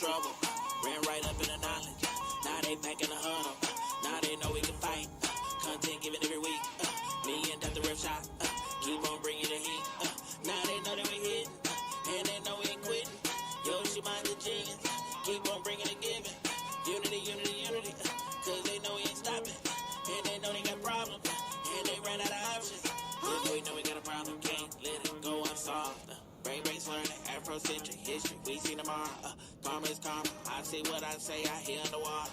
trouble. Ran right up in the knowledge. Now they back in the huddle. Now they know we can fight. Content given every week. Me and Dr. Rip Shot. Keep on bringing the heat. Now they know that we hitting. And they know we ain't quitting. Yo, she mind the genius. Keep on bringing and giving. Unity, unity, unity. Cause they know we ain't stopping. And they know they got problems. And they ran out of options. If we know we got a problem, can't let it go unsolved. Brain based learning, Afro-centric history, we see tomorrow. Karma is karma, I see what I say, I hear the water.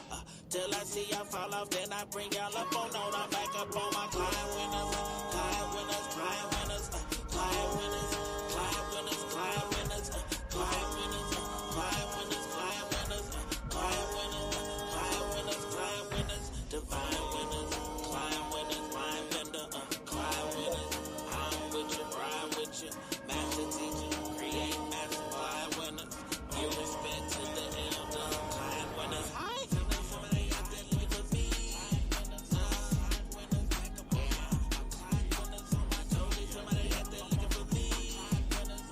Till I see y'all fall off, then I bring y'all up on note. I'm back up on my client winners, client winners, client winners, client winners, client winners, client winners, client winners, client winners, client winners, client winners, client winners, client winners, divine winners, client winners, client winner, client winners. I'm with you, ride with you, master teacher, create master client winners. Give respect to the elder, client winners. Somebody out there looking for me. Client winners, back up on my client winners on my toes. Somebody out there looking for me. Client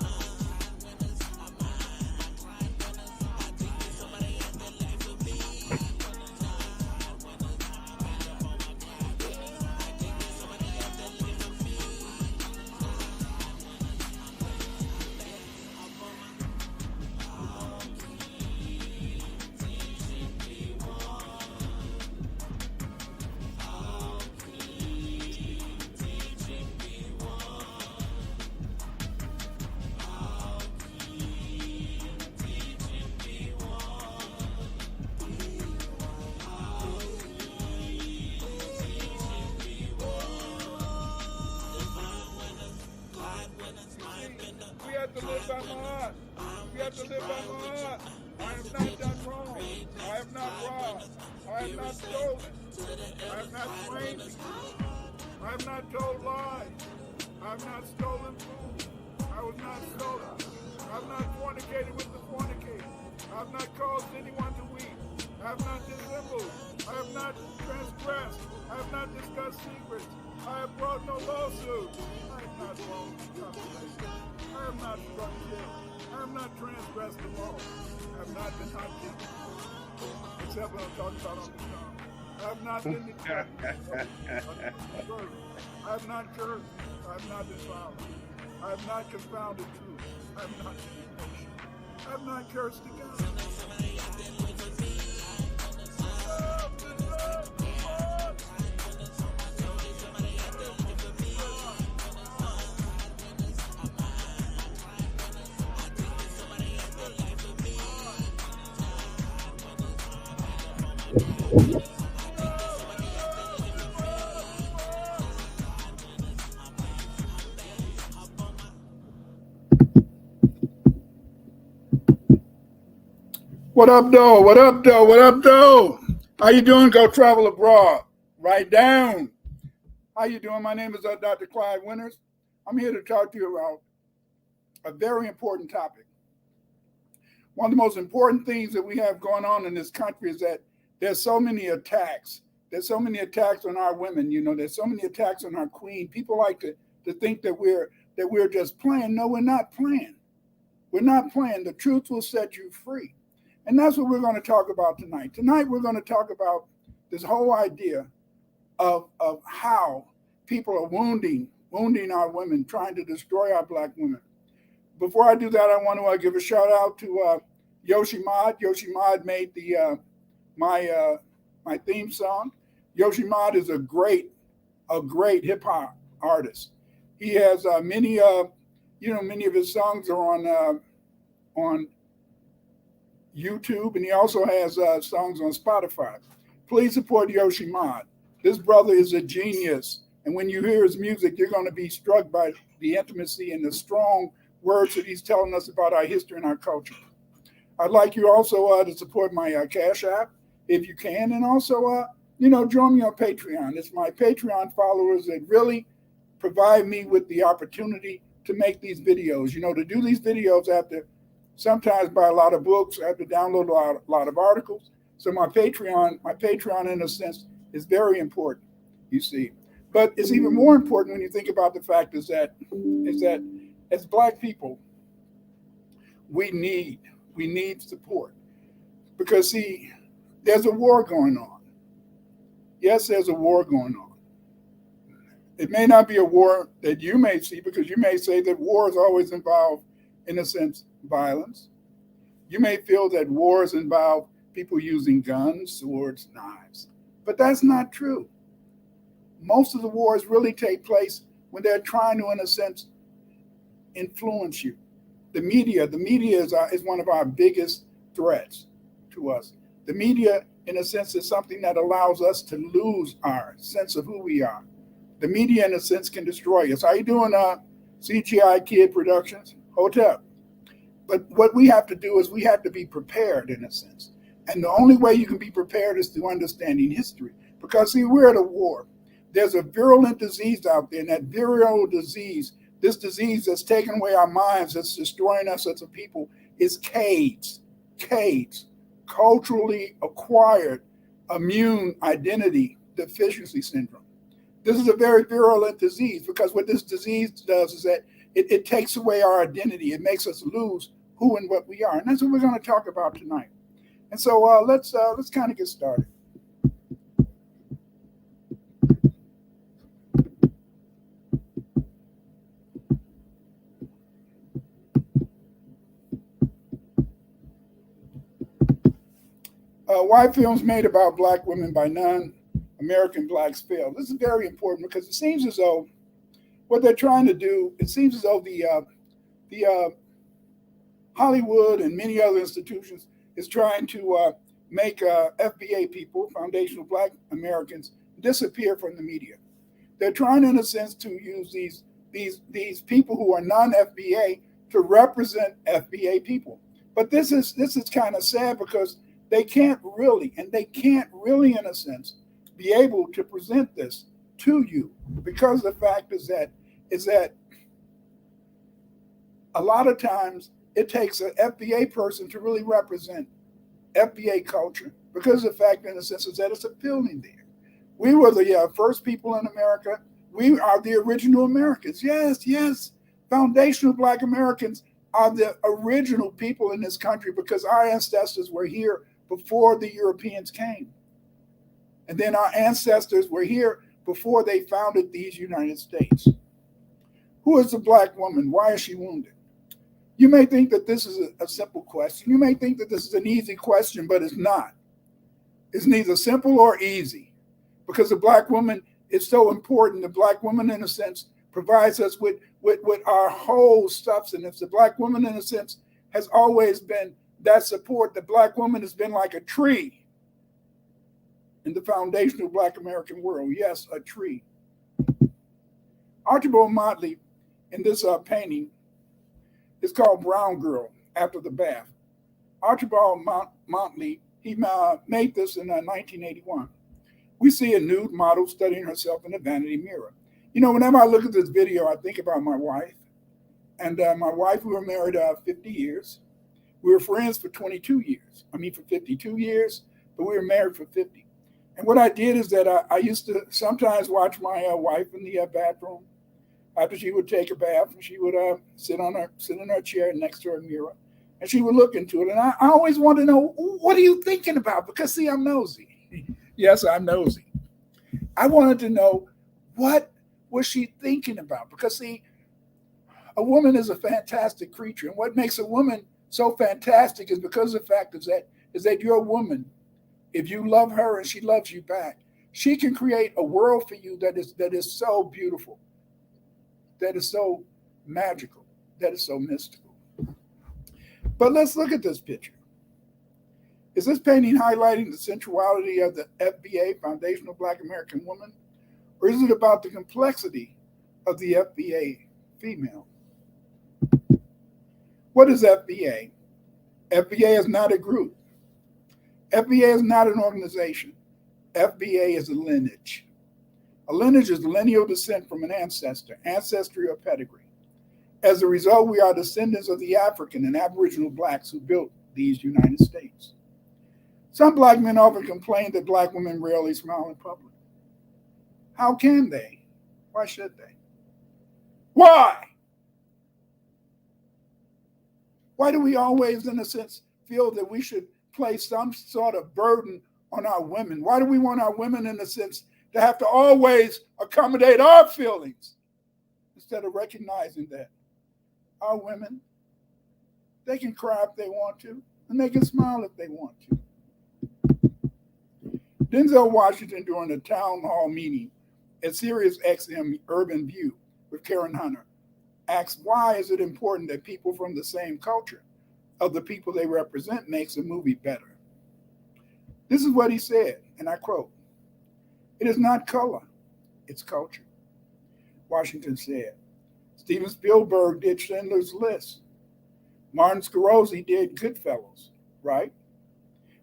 winners, I'm mine. My client winners, I think there's somebody out there looking for me. Client winners, back up on my client winners. I think there's somebody out there looking for me. We have to live by my heart. We have to live by my heart. I have not done wrong. I have not robbed. I have not stolen. I have not framed. I have not told lies. I have not stolen food. I was not stolen. I have not fornicated with the fornicator. I have not caused anyone to weep. I have not dissembled. I have not transgressed. I have not discussed secrets. I have brought no lawsuit. I have not wronged compilation. I have not struck guilt. I have not transgressed the law. I have not been hunted. Except when I'm talking about on the song. I have not been I have not cursed. I have not defiled. I have not confounded truth. I have not nation. I have not cursed the God. What up, though? What up, though? What up, though? How you doing? Go travel abroad. Write down. How you doing? My name is Dr. C.A.I.D. Winters. I'm here to talk to you about a very important topic. One of the most important things that we have going on in this country is that there's so many attacks. There's so many attacks on our women. You know, there's so many attacks on our queen. People like to think that we're just playing. No, we're not playing. We're not playing. The truth will set you free. And that's what we're going to talk about tonight. Tonight, we're going to talk about this whole idea of how people are wounding our women, trying to destroy our Black women. Before I do that, I want to give a shout out to C.A.I.D. C.A.I.D. made the my theme song. C.A.I.D. is a great hip hop artist. He has many of his songs are on YouTube, and he also has songs on Spotify. Please support C.A.I.D. This brother is a genius, and when you hear his music, you're going to be struck by the intimacy and the strong words that he's telling us about our history and our culture. I'd like you also to support my Cash App if you can, and also join me on Patreon. It's my Patreon followers that really provide me with the opportunity to make these videos. To do these videos after sometimes buy a lot of books, I have to download a lot of articles. So my Patreon in a sense is very important, you see. But it's even more important when you think about the fact is that as Black people, we need support. Because, see, there's a war going on. Yes, there's a war going on. It may not be a war that you may see, because you may say that wars always involve, in a sense, violence. You may feel that wars involve people using guns, swords, knives. But that's not true. Most of the wars really take place when they're trying to, in a sense, influence you. The media is one of our biggest threats to us. The media, in a sense, is something that allows us to lose our sense of who we are. The media, in a sense, can destroy us. How you doing, C.A.I.D. Productions? Hotel. But what we have to do is we have to be prepared, in a sense. And the only way you can be prepared is through understanding history. Because, see, we're at a war. There's a virulent disease out there, and that virulent disease, this disease that's taking away our minds, that's destroying us as a people, is C.A.I.D.S. C.A.I.D.S. Culturally acquired immune identity deficiency syndrome. This is a very virulent disease, because what this disease does is that it takes away our identity. It makes us lose who and what we are. And that's what we're going to talk about tonight. And so let's kind of get started. Why films made about Black women by non-American Blacks fail. This is very important, because it seems as though what they're trying to do, it seems as though the Hollywood and many other institutions is trying to make FBA people, foundational Black Americans, disappear from the media. They're trying, in a sense, to use these people who are non-FBA to represent FBA people. But this is kind of sad, because they can't really, in a sense, be able to present this to you, because the fact is that a lot of times it takes an FBA person to really represent FBA culture, because the fact, in a sense, is that it's appealing there. We were the first people in America. We are the original Americans. Yes. Foundational Black Americans are the original people in this country, because our ancestors were here before the Europeans came. And then our ancestors were here before they founded these United States. Who is the Black woman? Why is she wounded? You may think that this is a simple question. You may think that this is an easy question, but it's not. It's neither simple or easy, because the Black woman is so important. The Black woman, in a sense, provides us with our whole substance. The Black woman, in a sense, has always been that support. The Black woman has been like a tree in the foundational Black American world. Yes, a tree. Archibald Motley, in this painting, is called Brown Girl, after the bath. Archibald Motley, he made this in 1981. We see a nude model studying herself in a vanity mirror. You know, whenever I look at this video, I think about my wife. And my wife, we were married 50 years. We were friends for 22 years. For 52 years, but we were married for 50. And what I did is that I used to sometimes watch my wife in the bathroom after she would take a bath, and she would sit in her chair next to her mirror, and she would look into it. And I always wanted to know, what are you thinking about? Because, see, I'm nosy. Yes, I'm nosy. I wanted to know, what was she thinking about? Because, see, a woman is a fantastic creature. And what makes a woman so fantastic is because the fact is that you're a woman. If you love her and she loves you back, she can create a world for you that is so beautiful, that is so magical, that is so mystical. But let's look at this picture. Is this painting highlighting the sensuality of the FBA, foundational Black American woman? Or is it about the complexity of the FBA female? What is FBA? FBA is not a group. FBA is not an organization. FBA is a lineage. A lineage is lineal descent from an ancestor, ancestry or pedigree. As a result, we are descendants of the African and Aboriginal Blacks who built these United States. Some Black men often complain that Black women rarely smile in public. How can they? Why should they? Why? Why do we always, in a sense, feel that we should place some sort of burden on our women? Why do we want our women, in a sense, to have to always accommodate our feelings instead of recognizing that our women, they can cry if they want to, and they can smile if they want to. Denzel Washington, during a town hall meeting at Sirius XM Urban View with Karen Hunter, asked, why is it important that people from the same culture of the people they represent makes a movie better? This is what he said, and I quote, "It is not color, it's culture." Washington said, Steven Spielberg did Schindler's List. Martin Scorsese did Goodfellas, right?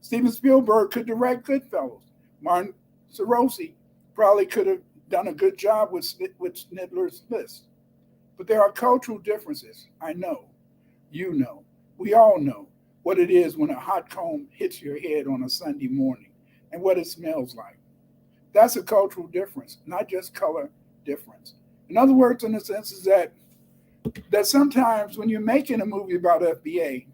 Steven Spielberg could direct Goodfellas. Martin Scorsese probably could have done a good job with Schindler's List. But there are cultural differences. I know. You know. We all know what it is when a hot comb hits your head on a Sunday morning and what it smells like. That's a cultural difference, not just color difference. In other words, in a sense, is that sometimes when you're making a movie about FBA,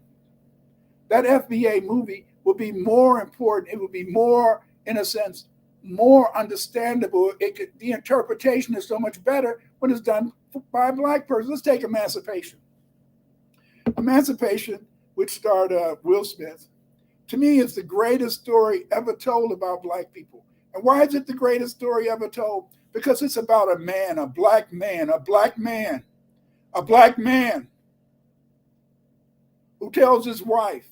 that FBA movie will be more important. It will be more, in a sense, more understandable. The interpretation is so much better when it's done by a Black person. Let's take Emancipation. Emancipation, which starred Will Smith, to me is the greatest story ever told about Black people. And why is it the greatest story ever told? Because it's about a man, a Black man, a Black man, a Black man who tells his wife,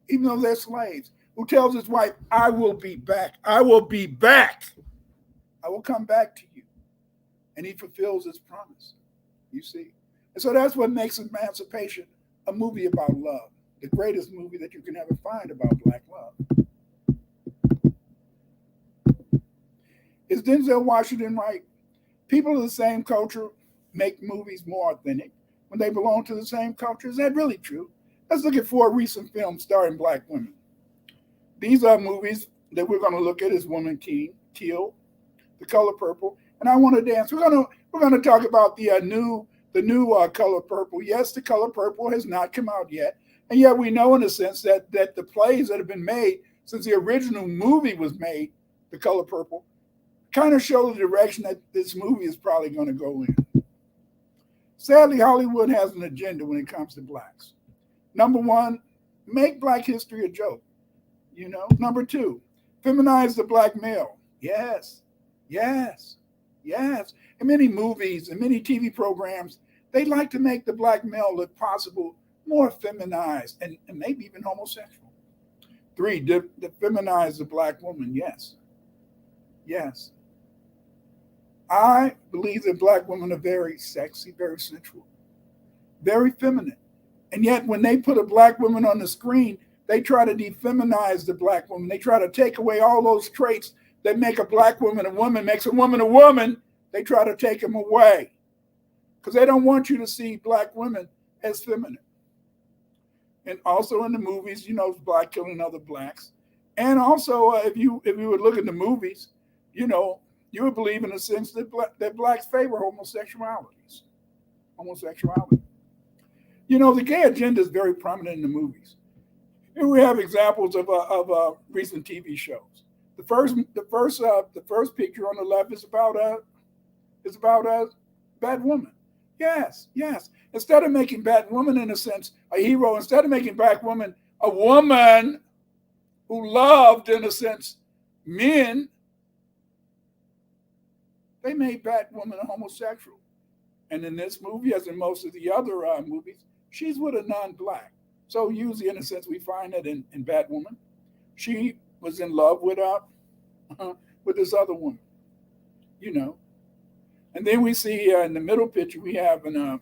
even though they're slaves, who tells his wife, I will be back. I will be back. I will come back to you. And he fulfills his promise, you see. And so that's what makes Emancipation a movie about love, the greatest movie that you can ever find about Black love. Is Denzel Washington right? People of the same culture make movies more authentic when they belong to the same culture. Is that really true? Let's look at 4 recent films starring Black women. These are movies that we're going to look at as Woman King, Kill, The Color Purple, and I Want to Dance. We're going to talk about the new Color Purple. Yes, The Color Purple has not come out yet, and yet we know in a sense that the plays that have been made since the original movie was made, The Color Purple, kind of show the direction that this movie is probably going to go in. Sadly, Hollywood has an agenda when it comes to Blacks. Number 1, make Black history a joke. You know. Number 2, feminize the Black male. Yes, yes, yes. In many movies and many TV programs, they like to make the Black male, if possible, more feminized and maybe even homosexual. 3, feminize the Black woman. Yes, yes. I believe that Black women are very sexy, very sensual, very feminine. And yet when they put a Black woman on the screen, they try to defeminize the Black woman. They try to take away all those traits that make a Black woman a woman, makes a woman a woman. They try to take them away because they don't want you to see Black women as feminine. And also in the movies, you know, Black killing other Blacks. And also, if you would look at the movies, you know, you would believe in a sense that Blacks favor homosexuality. You know, the gay agenda is very prominent in the movies. And we have examples of recent TV shows. The first picture on the left is about Batwoman. Yes, yes. Instead of making Batwoman, in a sense, a hero, instead of making Batwoman a woman who loved, in a sense, men, they made Batwoman a homosexual. And in this movie, as in most of the other movies, she's with a non-Black. So usually, in a sense, we find that in Batwoman, she was in love with this other woman, you know. And then we see in the middle picture, we have an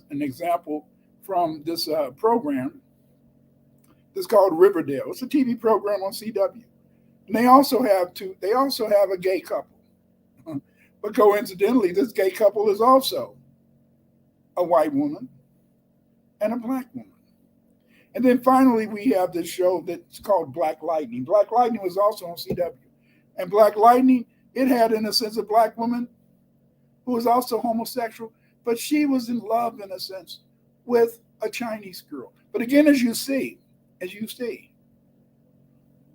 example from this program. It's called Riverdale. It's a TV program on CW. And they also have a gay couple. But coincidentally, this gay couple is also a white woman and a Black woman. And then finally, we have this show that's called Black Lightning. Black Lightning was also on CW. And Black Lightning, it had, in a sense, a Black woman who was also homosexual, but she was in love, in a sense, with a Chinese girl. But again, as you see,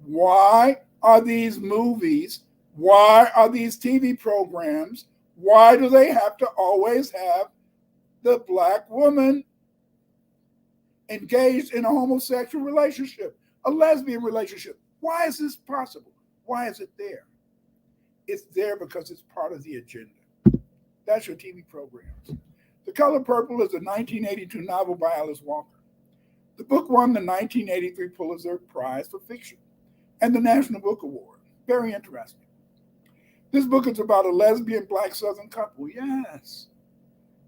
why are these movies, why are these TV programs, why do they have to always have the black woman engaged in a homosexual relationship, a lesbian relationship? Why is this possible? Why is it there? It's there because it's part of the agenda. That's your TV programs. The Color Purple is a 1982 novel by Alice Walker. The book won the 1983 Pulitzer Prize for Fiction and the National Book Award. Very interesting. This book is about a lesbian black Southern couple. Yes.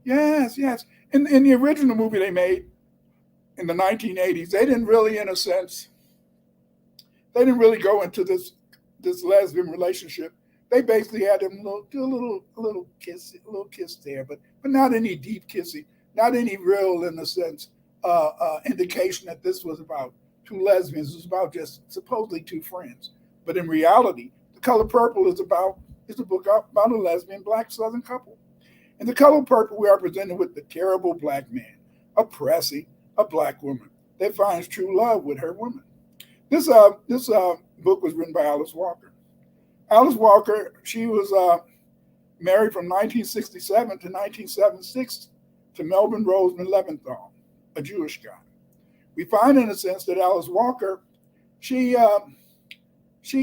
In the original movie they made in the 1980s, they didn't really, in a sense, they didn't really go into this lesbian relationship. They basically had them do a little kiss there, but not any deep kissing, not any real, in a sense, indication that this was about two lesbians. It was about just supposedly two friends. But in reality, The Color Purple is a book about a lesbian black Southern couple. In The Color Purple, we are presented with the terrible black man oppressing a black woman that finds true love with her woman. This book was written by Alice Walker. Alice Walker, she was married from 1967 to 1976 to Melvin Roseman Leventhal, a Jewish guy. We find, in a sense, that Alice Walker, she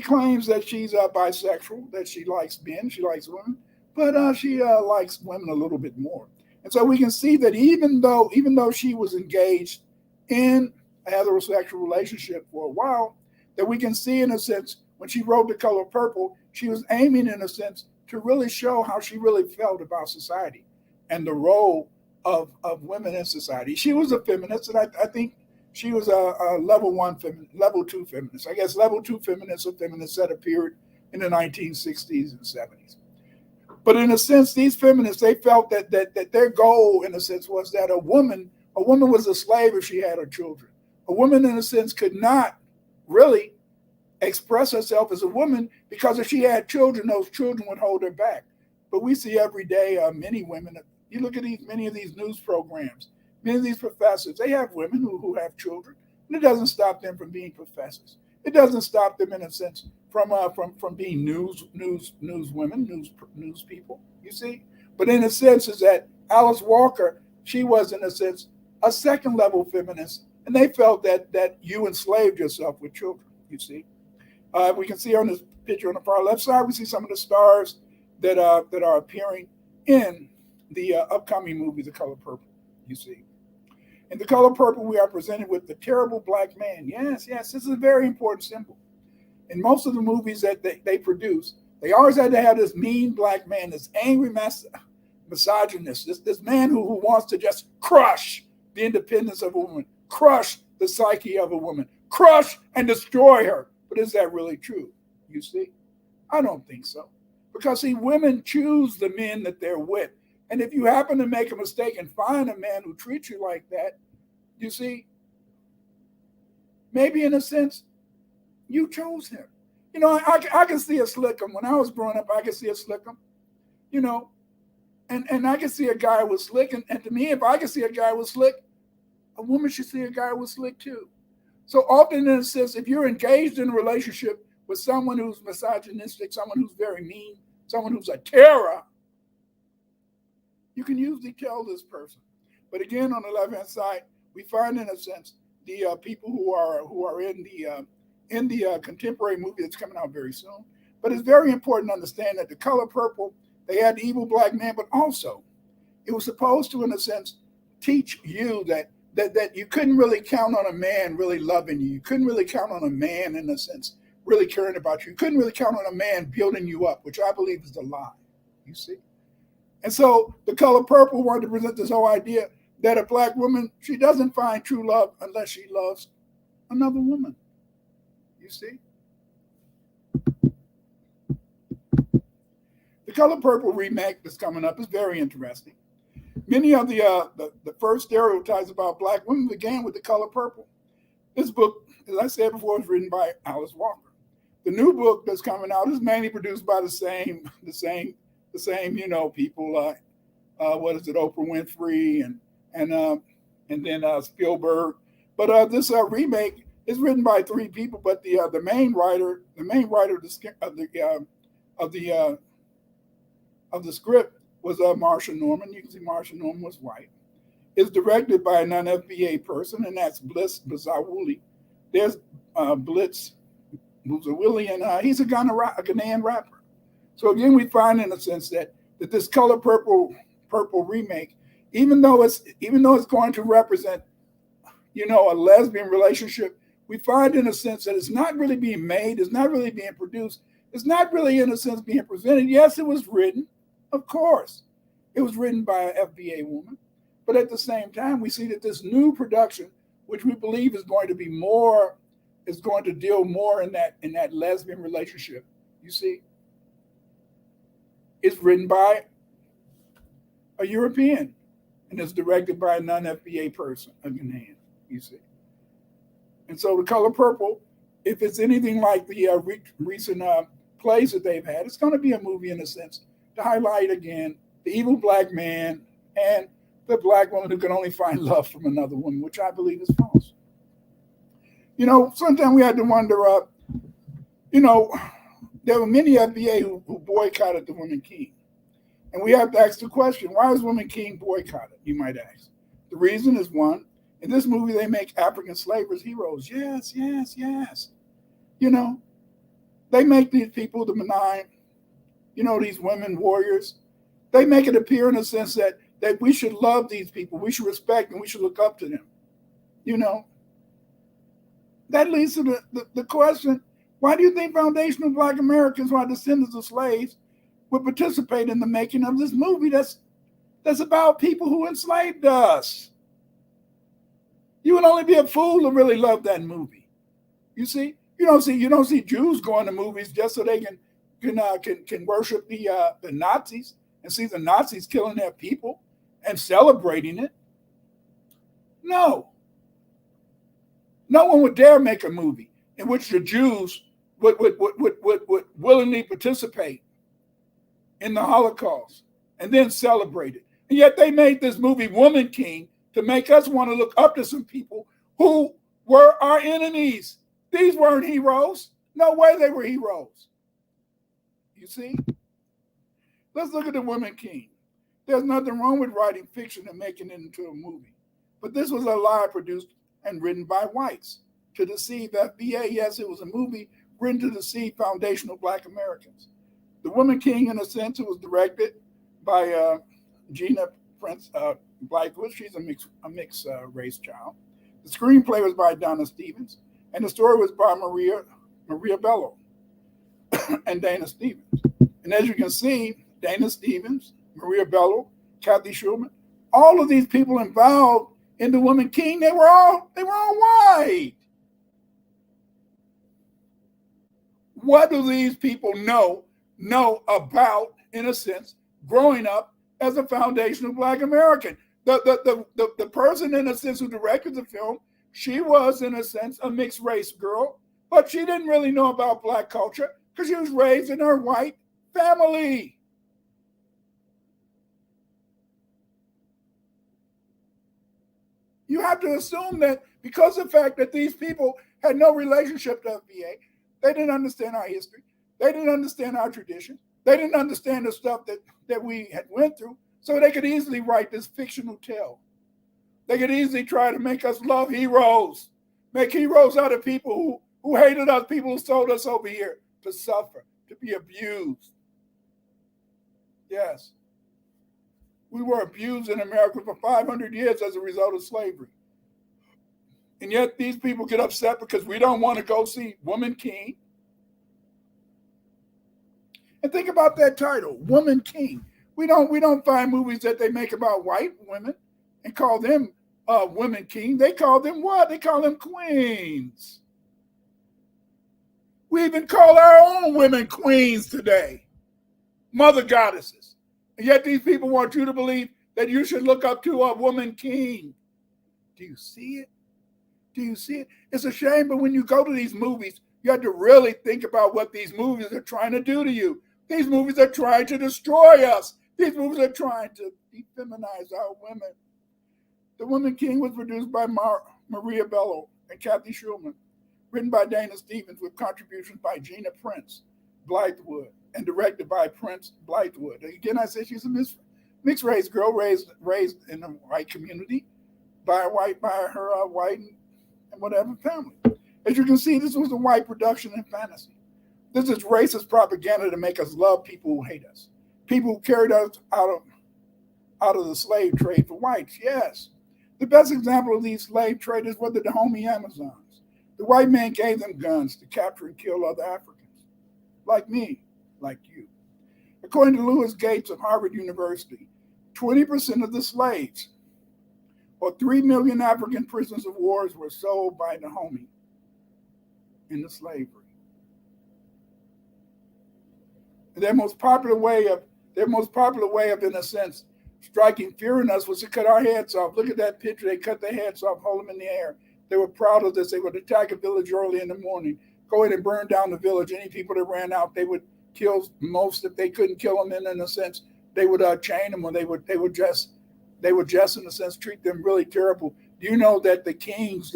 claims that she's bisexual, that she likes men, she likes women, but she likes women a little bit more. And so we can see that even though she was engaged in a heterosexual relationship for a while, that we can see, in a sense, when she wrote The Color Purple, she was aiming, in a sense, to really show how she really felt about society and the role of women in society. She was a feminist, and I think she was a level 2 feminist. I guess level 2 feminists are feminists that appeared in the 1960s and 70s. But in a sense, these feminists, they felt that their goal, in a sense, was that a woman was a slave if she had her children. A woman, in a sense, could not really express herself as a woman because if she had children, those children would hold her back. But we see every day many women. You look at many of these news programs, many of these professors, they have women who have children, and it doesn't stop them from being professors. It doesn't stop them, in a sense, from being news women, news people. You see, but in a sense, is that Alice Walker, she was, in a sense, a second level feminist, and they felt that you enslaved yourself with children. You see. We can see on this picture on the far left side, we see some of the stars that are appearing in the upcoming movie, The Color Purple. You see. In The Color Purple, we are presented with the terrible black man. Yes, this is a very important symbol. In most of the movies that they produce, they always had to have this mean black man, this angry misogynist, this man who wants to just crush the independence of a woman, crush the psyche of a woman, crush and destroy her. But is that really true? You see? I don't think so. Because, see, women choose the men that they're with. And if you happen to make a mistake and find a man who treats you like that, you see, maybe in a sense, you chose him. You know, I can see a slickum. When I was growing up, I could see a slickum, you know, and I can see a guy with slick. And to me, if I can see a guy with slick, a woman should see a guy with slick too. So often, in a sense, if you're engaged in a relationship with someone who's misogynistic, someone who's very mean, someone who's a terror, you can usually tell this person. But again, on the left-hand side, we find, in a sense, the people who are in the contemporary movie that's coming out very soon. But it's very important to understand that The Color Purple, they had the evil black man, but also it was supposed to, in a sense, teach you that you couldn't really count on a man really loving you. You couldn't really count on a man, in a sense, really caring about you. You couldn't really count on a man building you up, which I believe is a lie, you see. And so The Color Purple wanted to present this whole idea that a black woman, she doesn't find true love unless she loves another woman, you see. The Color Purple remake that's coming up is very interesting. Many of the first stereotypes about black women began with The Color Purple. This book, as I said before, was written by Alice Walker. The new book that's coming out is mainly produced by the same people. What is it, Oprah Winfrey and and then Spielberg. But this remake is written by three people, but the main writer, of the uh, of the script was Marsha Norman. You can see Marsha Norman was white. It's directed by a non-FBA person, and that's Bliss Bazawuli. There's Blitz Bazawuli, and he's a Ghanaian rapper. So again, we find in a sense that this Color Purple remake, even though it's going to represent, a lesbian relationship, we find in a sense that it's not really being made, it's not really being produced, it's not really in a sense being presented. Yes, it was written, of course. It was written by an FBA woman. But at the same time, we see that this new production, which we believe is going to deal more in that lesbian relationship, you see, is written by a European and is directed by a non-FBA person, a Ghanaian, you see. And so the Color Purple, if it's anything like the recent plays that they've had, it's going to be a movie in a sense to highlight again the evil black man and the black woman who can only find love from another woman, which I believe is false. Sometimes we had to wonder, there were many FBA who boycotted the Woman King. And we have to ask the question, why is Woman King boycotted, you might ask? The reason is one, in this movie they make African slavers heroes. Yes, yes, yes. They make these people the benign, these women warriors. They make it appear in a sense that we should love these people, we should respect them, we should look up to them. That leads to the question, why do you think foundational Black Americans who are descendants of slaves would participate in the making of this movie that's about people who enslaved us? You would only be a fool to really love that movie. You see, you don't see Jews going to movies just so they can worship the Nazis and see the Nazis killing their people and celebrating it. No. No one would dare make a movie in which the Jews would willingly participate in the Holocaust and then celebrate it. And yet they made this movie Woman King to make us want to look up to some people who were our enemies. These weren't heroes. No way they were heroes. You see? Let's look at the Woman King. There's nothing wrong with writing fiction and making it into a movie. But this was a lie produced and written by whites to deceive FBA. Yes, it was a movie written to deceive foundational Black Americans. The Woman King, in a sense, it was directed by Gina Prince Blackwood. She's a mixed race child. The screenplay was by Donna Stevens, and the story was by Maria Bello and Dana Stevens. And as you can see, Dana Stevens, Maria Bello, Kathy Schulman, all of these people involved in the Woman King, they were all white. What do these people know about, in a sense, growing up as a foundational Black American? The person, in a sense, who directed the film, she was, in a sense, a mixed race girl, but she didn't really know about Black culture because she was raised in her white family. You have to assume that because of the fact that these people had no relationship to FBA, they didn't understand our history, they didn't understand our tradition, they didn't understand the stuff that we had went through, so they could easily write this fictional tale. They could easily try to make us love heroes, make heroes out of people who hated us, people who sold us over here to suffer, to be abused. Yes. We were abused in America for 500 years as a result of slavery. And yet these people get upset because we don't want to go see Woman King. And think about that title, Woman King. We don't find movies that they make about white women and call them Women King. They call them what? They call them queens. We even call our own women queens today, mother goddesses. And yet these people want you to believe that you should look up to a woman king. Do you see it? Do you see it? It's a shame, but when you go to these movies, you have to really think about what these movies are trying to do to you. These movies are trying to destroy us. These movies are trying to defeminize our women. The Woman King was produced by Maria Bello and Kathy Schulman, written by Dana Stevens with contributions by Gina Prince Blythewood and directed by Prince Blythewood. Again, I said she's a mixed race girl raised in a white community by her white and whatever family. As you can see, this was a white production and fantasy. This is racist propaganda to make us love people who hate us, people who carried us out of the slave trade for whites. Yes, the best example of these slave traders were the Dahomey Amazons. The white man gave them guns to capture and kill other Africans, like me, like you. According to Lewis Gates of Harvard University, 20% of the slaves, or 3 million African prisoners of war, were sold by Dahomey into slavery. Their most popular way of, in a sense, striking fear in us was to cut our heads off. Look at that picture. They cut their heads off, hold them in the air. They were proud of this. They would attack a village early in the morning, go in and burn down the village. Any people that ran out, they would kill most. If they couldn't kill them, in a sense, they would chain them, or they would just, in a sense, treat them really terrible. Do you know that the king's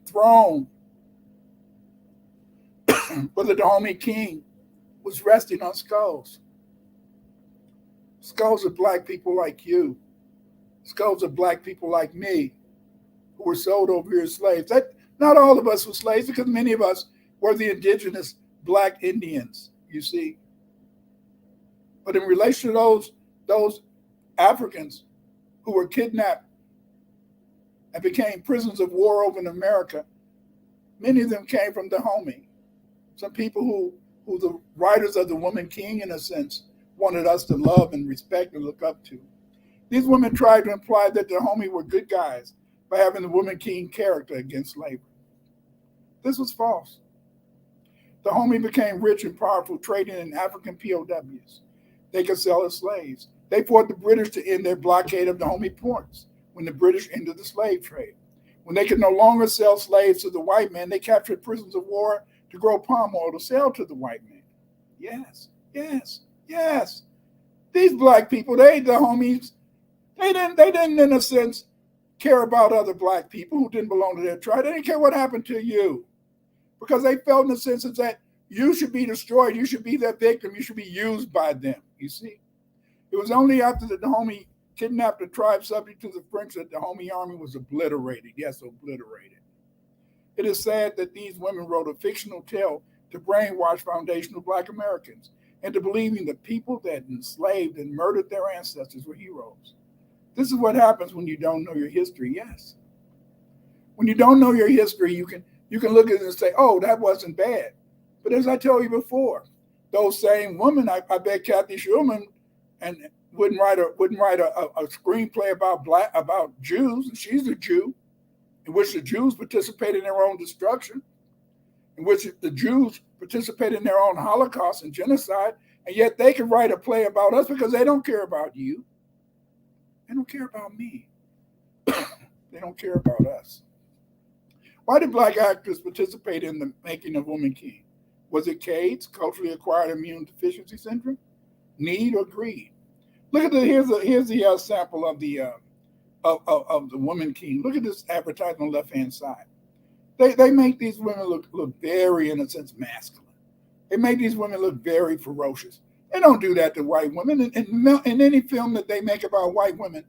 throne for the Dahomey king was resting on skulls? Skulls of black people like you, skulls of black people like me, who were sold over here as slaves. Not all of us were slaves, because many of us were the indigenous black Indians, you see. But in relation to those Africans who were kidnapped and became prisoners of war over in America, many of them came from Dahomey. Some people who the writers of The Woman King, in a sense, wanted us to love and respect and look up to. These women tried to imply that the Dahomey were good guys by having the Woman King character against slavery. This was false. The Dahomey became rich and powerful trading in African POWs. They could sell as slaves. They fought the British to end their blockade of Dahomey ports when the British ended the slave trade. When they could no longer sell slaves to the white man, they captured prisoners of war to grow palm oil to sell to the white man. Yes, yes, yes. These black people, the Dahomeys, they didn't, in a sense, care about other black people who didn't belong to their tribe. They didn't care what happened to you, because they felt, in a sense, that you should be destroyed. You should be their victim. You should be used by them, you see. It was only after the Dahomey kidnapped a tribe subject to the French that the Dahomey army was obliterated. Yes, obliterated. It is sad that these women wrote a fictional tale to brainwash foundational black Americans into believing the people that enslaved and murdered their ancestors were heroes. This is what happens when you don't know your history. Yes. When you don't know your history, you can look at it and say, oh, that wasn't bad. But as I told you before, those same women, I bet Kathy Schulman and wouldn't write a screenplay about Jews, and she's a Jew, in which the Jews participated in their own destruction, in which the Jews participated in their own Holocaust and genocide, and yet they can write a play about us because they don't care about you. They don't care about me. They don't care about us. Why did black actors participate in the making of Woman King? Was it C.A.I.D.S, culturally acquired immune deficiency syndrome, need, or greed? Look at here's the sample of the Woman King. Look at this advertisement on the left-hand side. They make these women look very, in a sense, masculine. They make these women look very ferocious. They don't do that to white women. In any film that they make about white women,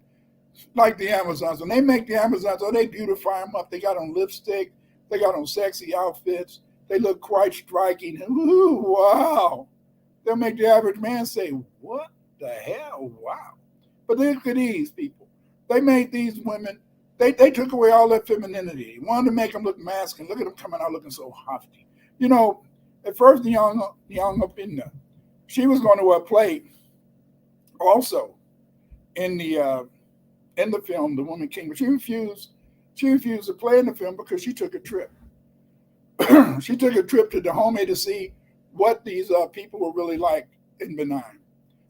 like the Amazons, when they make the Amazons, they beautify them up. They got on lipstick. They got on sexy outfits. They look quite striking. Ooh, wow. They'll make the average man say, what the hell? Wow. But look at these people. They made these women, they took away all their femininity. They wanted to make them look masculine. Look at them coming out looking so haughty. You know, at first, the young Opinda, she was going to play also in the film, The Woman King, but she refused to play in the film because she took a trip. She took a trip to Dahomey to see what these people were really like in Benin.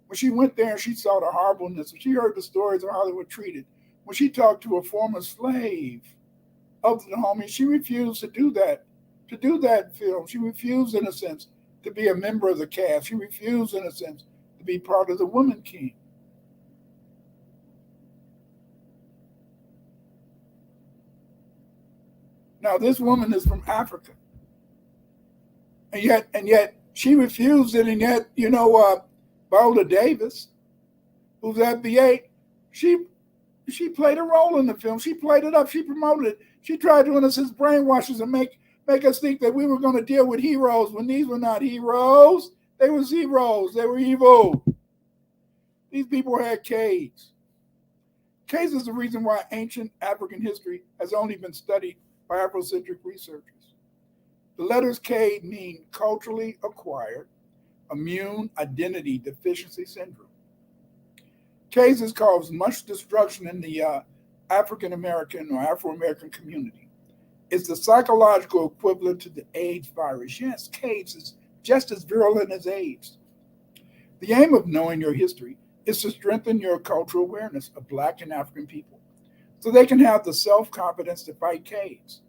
When she went there and she saw the horribleness, and she heard the stories of how they were treated, when she talked to a former slave of the Dahomey, she refused to do that film. She refused, in a sense, to be a member of the cast. She refused, in a sense, to be part of the Woman King. Now, this woman is from Africa, and yet she refused it, and yet, Viola Davis, who's FBA, she played a role in the film. She played it up. She promoted it. She tried doing us as brainwashers and make us think that we were going to deal with heroes when these were not heroes. They were zeros. They were evil. These people had C.A.I.D.S. C.A.I.D.S is the reason why ancient African history has only been studied by Afrocentric researchers. The letters C.A.I.D mean culturally acquired immune identity deficiency syndrome. C.A.I.D S has caused much destruction in the African-American or Afro-American community. It's the psychological equivalent to the AIDS virus. Yes, C.A.I.D S is just as virulent as AIDS. The aim of knowing your history is to strengthen your cultural awareness of Black and African people so they can have the self-confidence to fight C.A.I.D S.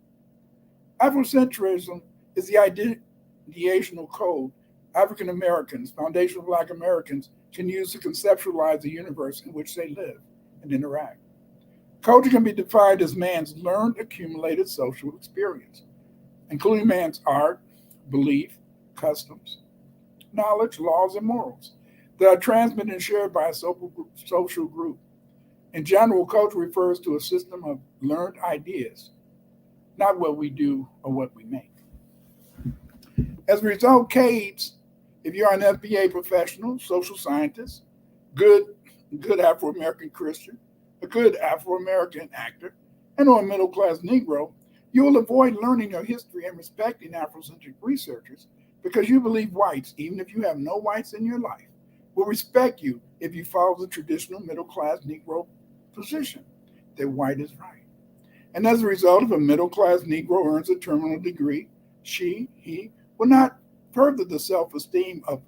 Afrocentrism is the ideational code African Americans, foundational Black Americans, can use to conceptualize the universe in which they live and interact. Culture can be defined as man's learned accumulated social experience, including man's art, belief, customs, knowledge, laws, and morals that are transmitted and shared by a social group. In general, culture refers to a system of learned ideas, not what we do or what we make. As a result, C.A.I.D.S, if you're an FBA professional, social scientist, good Afro-American Christian, a good Afro-American actor, and or a middle-class Negro, you will avoid learning your history and respecting Afrocentric researchers because you believe whites, even if you have no whites in your life, will respect you if you follow the traditional middle-class Negro position that white is right. And as a result, if a middle-class Negro earns a terminal degree, he will not further the self-esteem of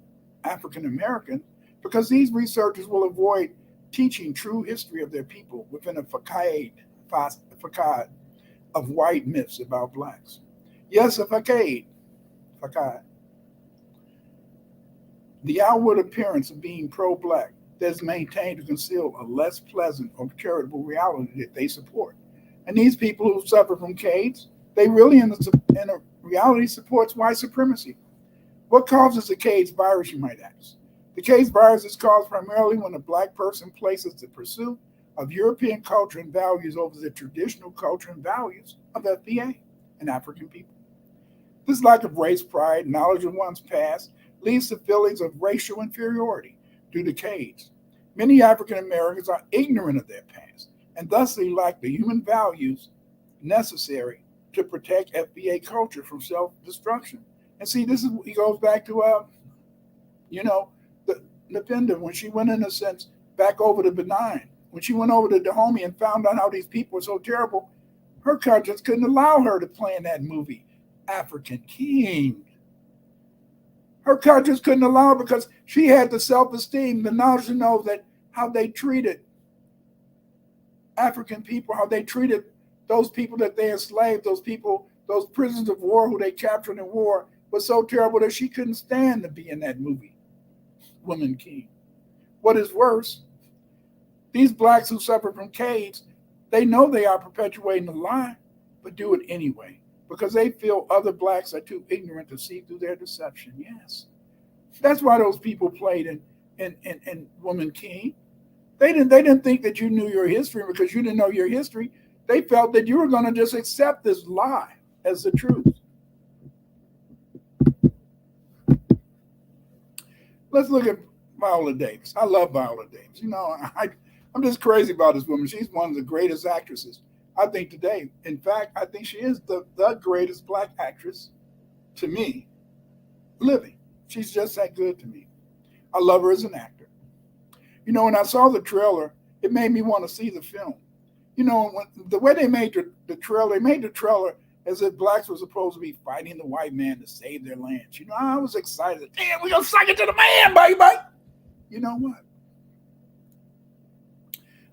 African Americans because these researchers will avoid teaching true history of their people within a facade of white myths about Blacks. Yes, a facade. The outward appearance of being pro-Black that is maintained to conceal a less pleasant or charitable reality that they support. And these people who suffer from C.A.I.D.S, they really in a reality supports white supremacy. What causes the C.A.I.D.S virus, you might ask? The C.A.I.D.S virus is caused primarily when a Black person places the pursuit of European culture and values over the traditional culture and values of FBA and African people. This lack of race pride, knowledge of one's past, leads to feelings of racial inferiority due to C.A.I.D.S. Many African Americans are ignorant of their past, and thus they lack the human values necessary to protect FBA culture from self-destruction. And see, he goes back to, the Napenda, when she went, in a sense, back over to Benin. When she went over to Dahomey and found out how these people were so terrible, her conscience couldn't allow her to play in that movie, African King. Her conscience couldn't allow her because she had the self-esteem, the knowledge to know that how they treated African people, how they treated those people that they enslaved, those people, those prisoners of war who they captured in war, was so terrible that she couldn't stand to be in that movie, Woman King. What is worse, these Blacks who suffer from C.A.I.D.S, they know they are perpetuating a lie, but do it anyway because they feel other Blacks are too ignorant to see through their deception. Yes, that's why those people played in Woman King. They didn't think that you knew your history because you didn't know your history. They felt that you were going to just accept this lie as the truth. Let's look at Viola Davis. I love Viola Davis. I'm just crazy about this woman. She's one of the greatest actresses, I think, today. In fact, I think she is the greatest Black actress, to me, living. She's just that good to me. I love her as an actor. When I saw the trailer, it made me want to see the film. The way they made the trailer as if Blacks were supposed to be fighting the white man to save their lands. I was excited. Damn, we're going to suck it to the man, baby. You know what?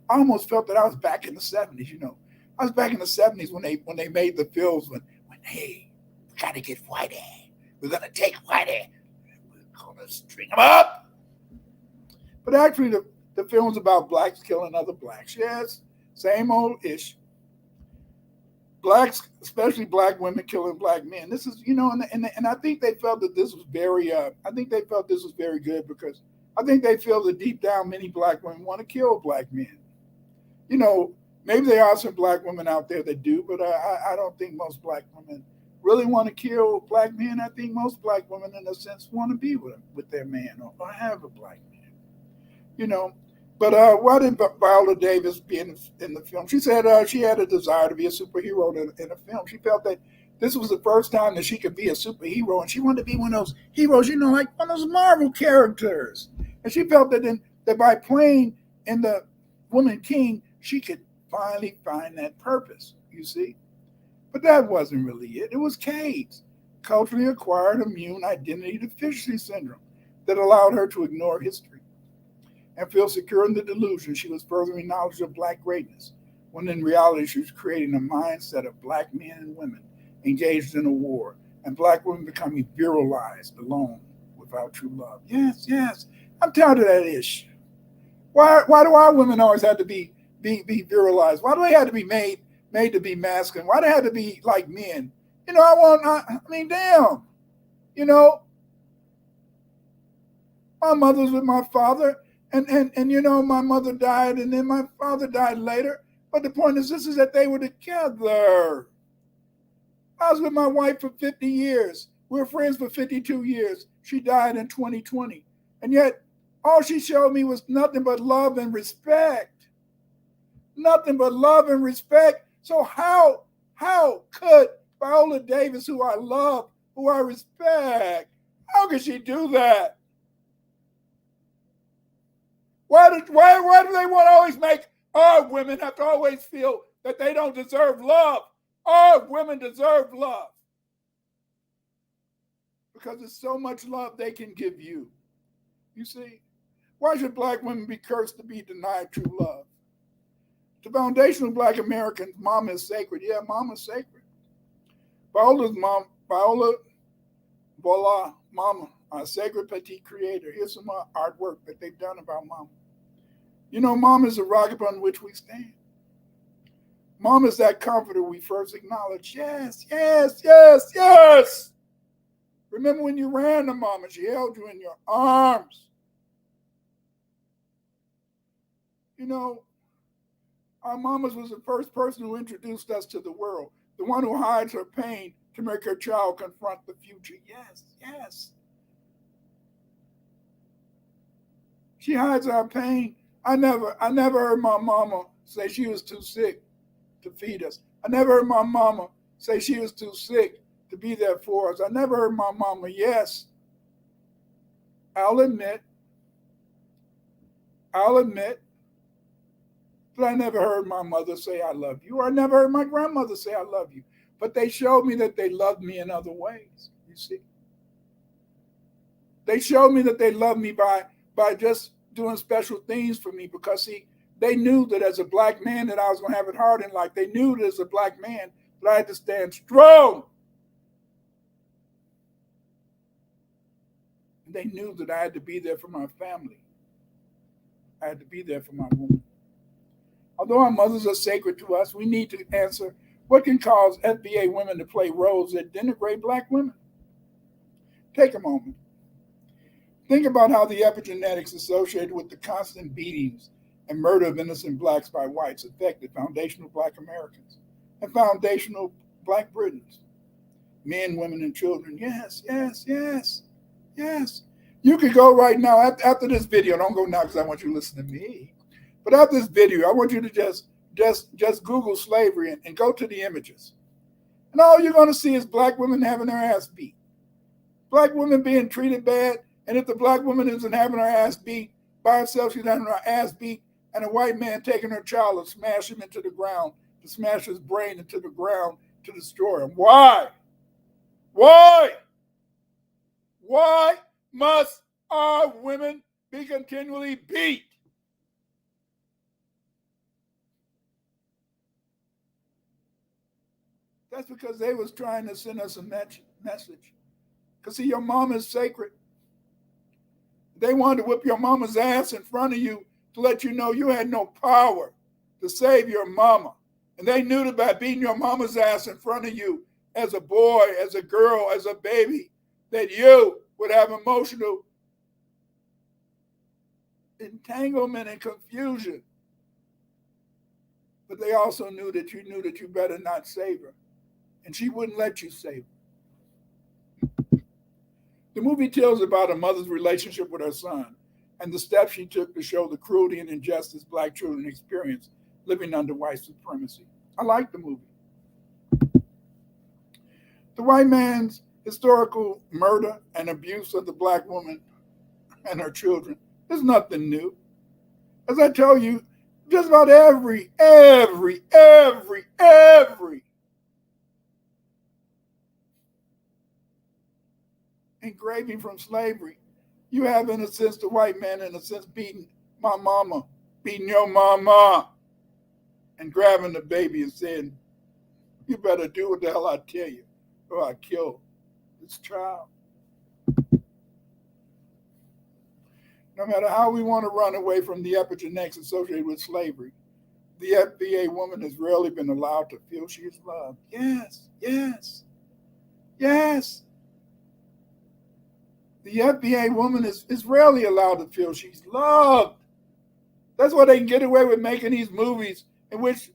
I almost felt that I was back in the 70s, I was back in the 70s when they made the films when hey, we got to get Whitey. We're going to take Whitey. We're going to string him up. But actually, the film's about Blacks killing other Blacks. Yes, same old ish. blacks, especially black women, killing black men. This is, and I think they felt that this was very, I think they felt this was very good because I think they feel that deep down many black women want to kill black men. You know, maybe there are some black women out there that do, but I don't think most black women really want to kill black men. I think most black women, in a sense, want to be with their man or have a black man. You know, but why did Viola Davis be in the film? She said she had a desire to be a superhero in a film. She felt that this was the first time that she could be a superhero, and she wanted to be one of those heroes, like one of those Marvel characters. And she felt that by playing in the Woman King, she could finally find that purpose, you see. But that wasn't really it. It was C.A.I.D.S, culturally acquired immune identity deficiency syndrome, that allowed her to ignore history and feel secure in the delusion she was furthering knowledge of black greatness, when in reality she was creating a mindset of black men and women engaged in a war, and black women becoming virilized alone without true love. Yes, yes. I'm tired of that issue. Why do our women always have to be virilized? Why do they have to be made to be masculine? Why do they have to be like men? I mean, damn. You know, my mother was with my father, and my mother died, and then my father died later. But the point is, this is that they were together. I was with my wife for 50 years. We were friends for 52 years. She died in 2020. And yet, all she showed me was nothing but love and respect. Nothing but love and respect. So how could Viola Davis, who I love, who I respect, how could she do that? Why do they want to always make our women have to always feel that they don't deserve love? Our women deserve love. Because there's so much love they can give you. You see? Why should black women be cursed to be denied true love? To foundational black Americans, mama is sacred. Yeah, mama is sacred. Viola, mama, our sacred petite creator. Here's some artwork that they've done about mama. Mama is the rock upon which we stand. Mom is that comforter we first acknowledge. Yes, yes, yes, yes. Remember when you ran to mama, she held you in your arms. Our mamas was the first person who introduced us to the world, the one who hides her pain to make her child confront the future. Yes, yes. She hides our pain. I never heard my mama say she was too sick to feed us. I never heard my mama say she was too sick to be there for us. I never heard my mama, yes. I'll admit that I never heard my mother say I love you, or I never heard my grandmother say I love you. But they showed me that they loved me in other ways, you see. They showed me that they loved me by just doing special things for me because, see, they knew that as a black man that I was going to have it hard in life. They knew that as a black man that I had to stand strong. And they knew that I had to be there for my family. I had to be there for my woman. Although our mothers are sacred to us, we need to answer what can cause FBA women to play roles that denigrate black women. Take a moment. Think about how the epigenetics associated with the constant beatings and murder of innocent blacks by whites affected foundational black Americans and foundational black Britons. Men, women, and children. Yes, yes, yes, yes. You can go right now after this video. Don't go now because I want you to listen to me. But after this video, I want you to just Google slavery and go to the images. And all you're going to see is black women having their ass beat. Black women being treated bad. And if the black woman isn't having her ass beat by herself, she's having her ass beat, and a white man taking her child and smash him into the ground, to smash his brain into the ground to destroy him. Why? Why? Why must our women be continually beat? That's because they was trying to send us a message. Because, see, your mama is sacred. They wanted to whip your mama's ass in front of you to let you know you had no power to save your mama. And they knew that by beating your mama's ass in front of you as a boy, as a girl, as a baby, that you would have emotional entanglement and confusion. But they also knew that you better not save her. And she wouldn't let you save her. The movie tells about a mother's relationship with her son and the steps she took to show the cruelty and injustice Black children experience living under white supremacy. I like the movie. The white man's historical murder and abuse of the Black woman and her children is nothing new. As I tell you, just about every engraving from slavery, you have, in a sense, the white man, in a sense, beating my mama, beating your mama, and grabbing the baby and saying, you better do what the hell I tell you, or I kill this child. No matter how we want to run away from the epigenetics associated with slavery, the FBA woman has rarely been allowed to feel she is loved. Yes. The FBA woman is rarely allowed to feel she's loved. That's why they can get away with making these movies in which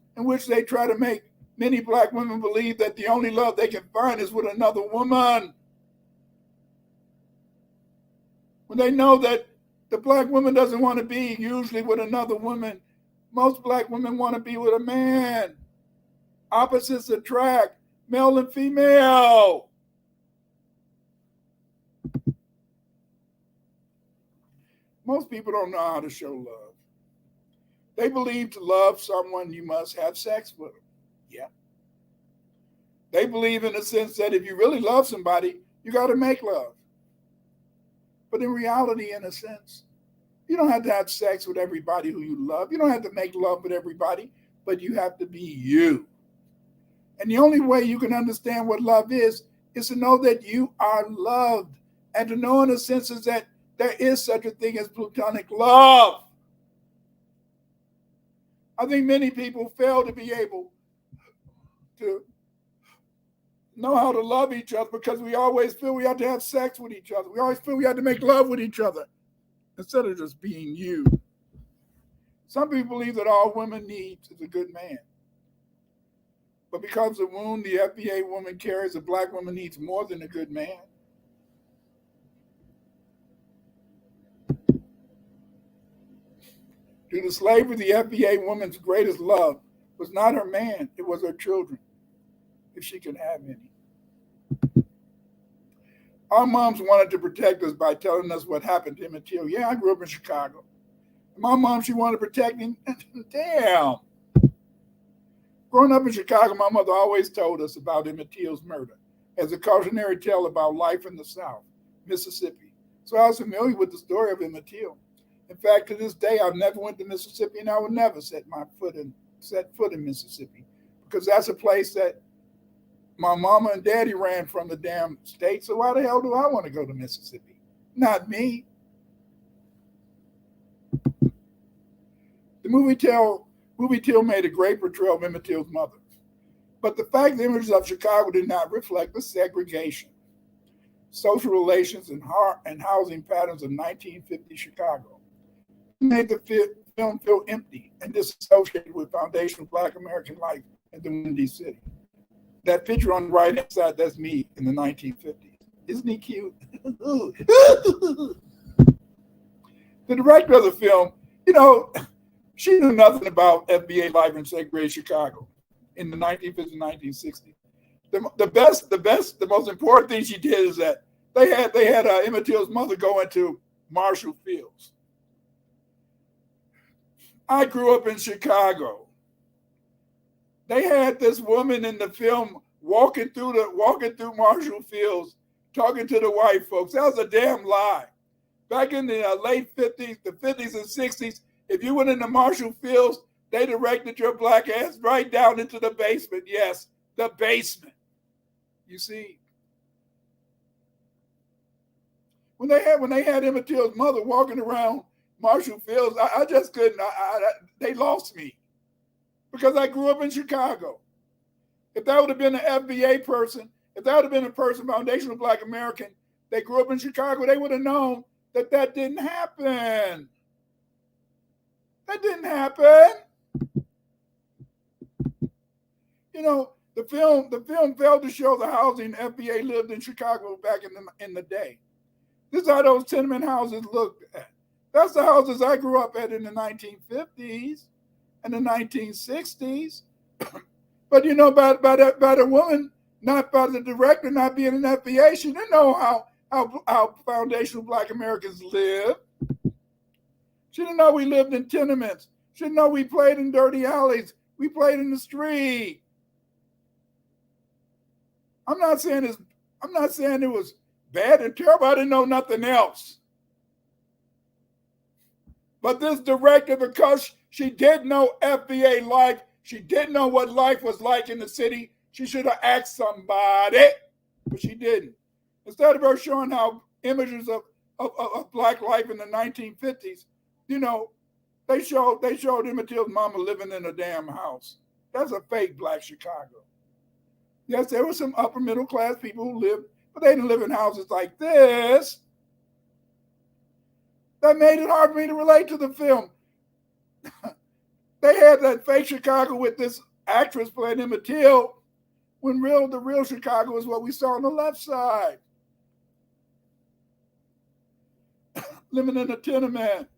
they try to make many Black women believe that the only love they can find is with another woman. When they know that the Black woman doesn't want to be usually with another woman, most Black women want to be with a man. Opposites attract, male and female. Most people don't know how to show love. They believe to love someone, you must have sex with them. Yeah. They believe in the sense that if you really love somebody, you got to make love. But in reality, in a sense, you don't have to have sex with everybody who you love. You don't have to make love with everybody, but you have to be you. And the only way you can understand what love is to know that you are loved. And to know, in a sense, is that there is such a thing as platonic love. I think many people fail to be able to know how to love each other because we always feel we have to have sex with each other. We always feel we have to make love with each other instead of just being you. Some people believe that all women need is a good man. But because of the wound the FBA woman carries, a Black woman needs more than a good man. Due to slavery, the FBA woman's greatest love was not her man, it was her children, if she could have any. Our moms wanted to protect us by telling us what happened to Emmett Till. Yeah, I grew up in Chicago. My mom, she wanted to protect him. Damn. Growing up in Chicago, my mother always told us about Emmett Till's murder as a cautionary tale about life in the South, Mississippi. So I was familiar with the story of Emmett Till. In fact, to this day, I've never went to Mississippi, and I would never set foot in Mississippi, because that's a place that my mama and daddy ran from the damn state. So why the hell do I want to go to Mississippi? Not me. The movie Till made a great portrayal of Emmett Till's mother, but the fact the images of Chicago did not reflect the segregation, social relations, and housing patterns of 1950 Chicago made the film feel empty and disassociated with foundational Black American life in the Windy City. That picture on the right hand side, that's me in the 1950s. Isn't he cute? The director of the film, she knew nothing about FBA life in segregated Chicago in the 1950s and 1960s. The most important thing she did is that they had Emmett Till's mother go into Marshall Fields. I grew up in Chicago. They had this woman in the film walking through Marshall Fields, talking to the white folks. That was a damn lie. Back in the late 50s, the 50s and 60s, if you went into Marshall Fields, they directed your Black ass right down into the basement. Yes, the basement. You see, when they had Emmett Till's mother walking around Marshall Fields, I just couldn't. They lost me. because I grew up in Chicago. If that would have been an FBA person, if that would have been a person, foundational Black American, they grew up in Chicago, they would have known that that didn't happen. That didn't happen. You know, the film failed to show the housing FBA lived in Chicago back in the day. This is how those tenement houses looked at. That's the houses I grew up at in the 1950s and the 1960s. But you know, by the woman, not by the director, not being an FBA, she didn't know how foundational Black Americans live. She didn't know we lived in tenements. She didn't know we played in dirty alleys. We played in the street. I'm not saying it was bad and terrible. I didn't know nothing else. But this director, because she did know FBA life, she didn't know what life was like in the city, she should have asked somebody, but she didn't. Instead of her showing how images of Black life in the 1950s, you know, they showed Emmett Till's mama living in a damn house. That's a fake Black Chicago. Yes, there were some upper middle class people who lived, but they didn't live in houses like this. That made it hard for me to relate to the film. They had that fake Chicago with this actress playing Emmett Till, when the real Chicago is what we saw on the left side. Living in a tenement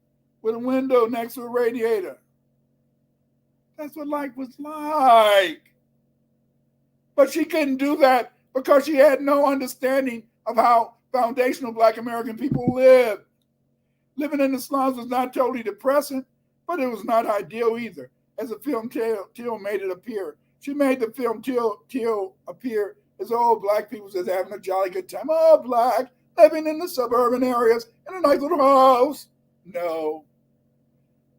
with a window next to a radiator. That's what life was like. But she couldn't do that because she had no understanding of how foundational Black American people lived. Living in the slums was not totally depressing, but it was not ideal either, as the film Till made it appear. She made the film Till appear as all Black people just having a jolly good time. Oh, Black, living in the suburban areas in a nice little house. No.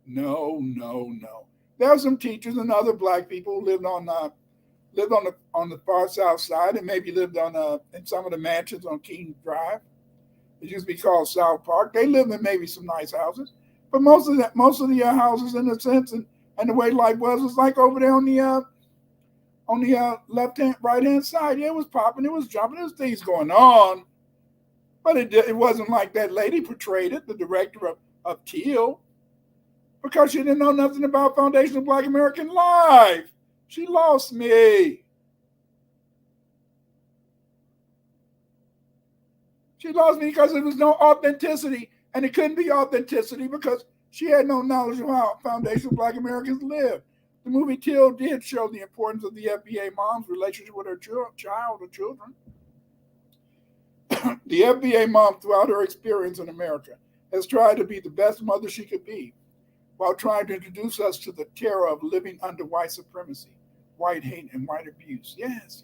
There are some teachers and other Black people who lived on the far south side and maybe lived in some of the mansions on King Drive. It used to be called South Park. They lived in maybe some nice houses, but most of the houses, in a sense, and the way life was like over there on the left hand, right hand side. Yeah, it was popping, it was jumping, there was things going on, but it wasn't like that lady portrayed it, the director of Teal, because she didn't know nothing about foundational Black American life. She lost me. She lost me because there was no authenticity, and it couldn't be authenticity because she had no knowledge of how foundational Black Americans live. The movie Till did show the importance of the FBA mom's relationship with her child or children. The FBA mom, throughout her experience in America, has tried to be the best mother she could be while trying to introduce us to the terror of living under white supremacy, white hate, and white abuse. Yes.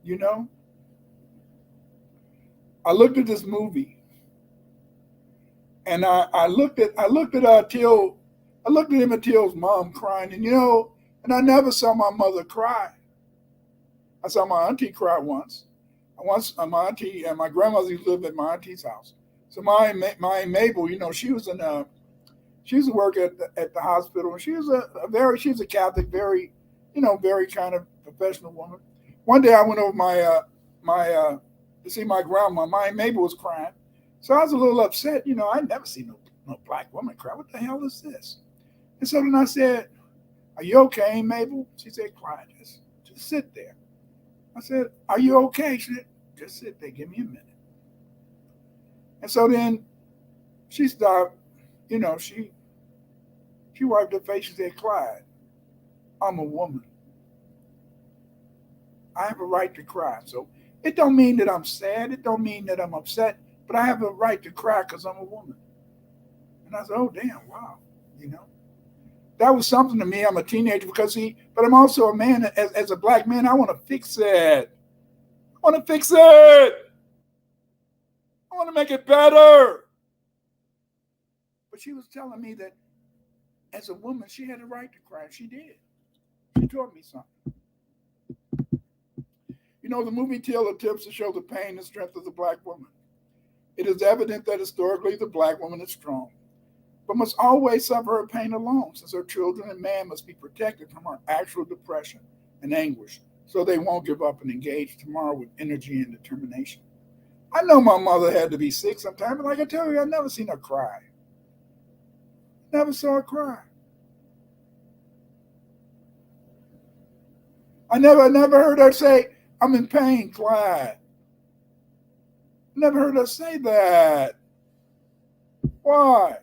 You know, I looked at this movie, and I looked at Till. I looked at Emmett Till's mom crying, and I never saw my mother cry. I saw my auntie cry once. My auntie and my grandmother lived at my auntie's house. So my Mabel, she was she used to work at the hospital, and she was a Catholic, very, very kind of professional woman. One day I went over to see my grandma. My Mabel was crying, so I was a little upset. I'd never seen no Black woman cry. What the hell is this? And so then I said, "Are you okay, Mabel?" She said, "Quiet, just sit there." I said, "Are you okay?" She said, "Just sit there. Give me a minute." And so then she stopped. She wiped her face. She said, "Clyde, I'm a woman. I have a right to cry. So it don't mean that I'm sad. It don't mean that I'm upset, but I have a right to cry because I'm a woman." And I said, "Oh, damn, wow." That was something to me. I'm a teenager but I'm also a man. As a Black man, I want to fix it. I want to fix it. I want to make it better. But she was telling me that as a woman, she had a right to cry. She did. She taught me something. The movie Till attempts to show the pain and strength of the Black woman. It is evident that historically the Black woman is strong. but must always suffer her pain alone, since her children and man must be protected from her actual depression and anguish, so they won't give up and engage tomorrow with energy and determination. I know my mother had to be sick sometimes, but like I tell you, I never seen her cry. Never saw her cry. I never heard her say, "I'm in pain, Clyde." Never heard her say that. Why?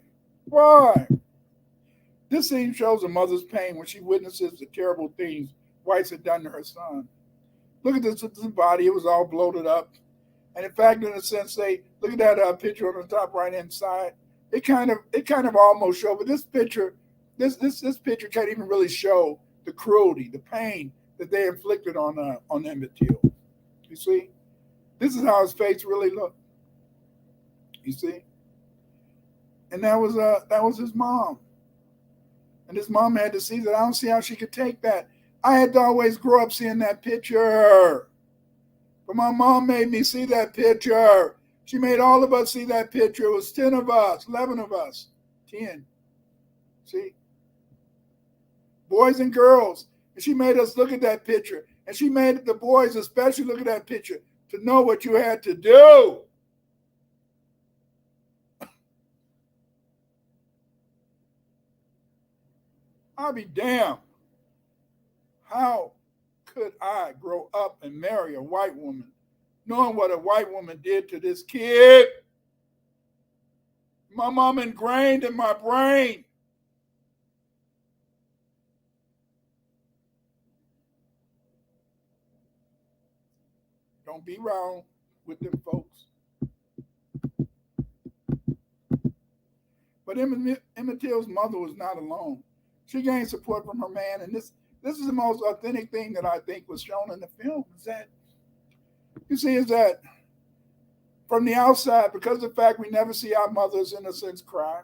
Why? This scene shows a mother's pain when she witnesses the terrible things whites had done to her son. Look at this body; it was all bloated up, and in fact, in a sense, they look at that picture on the top right hand side. It kind of almost show, but this picture, this picture can't even really show the cruelty, the pain that they inflicted on Emmett Till. You see, this is how his face really looked. You see, and that was his mom. And his mom had to see that. I don't see how she could take that. I had to always grow up seeing that picture. But my mom made me see that picture. She made all of us see that picture. It was 10 of us, 11 of us, 10. See? Boys and girls. And she made us look at that picture. And she made the boys especially look at that picture to know what you had to do. I'll be damned. How could I grow up and marry a white woman knowing what a white woman did to this kid? My mom ingrained in my brain. Don't be wrong with them folks. But Emmett Till's mother was not alone. She gained support from her man, and this is the most authentic thing that I think was shown in the film. Is that from the outside, because of the fact we never see our mothers in a sense cry.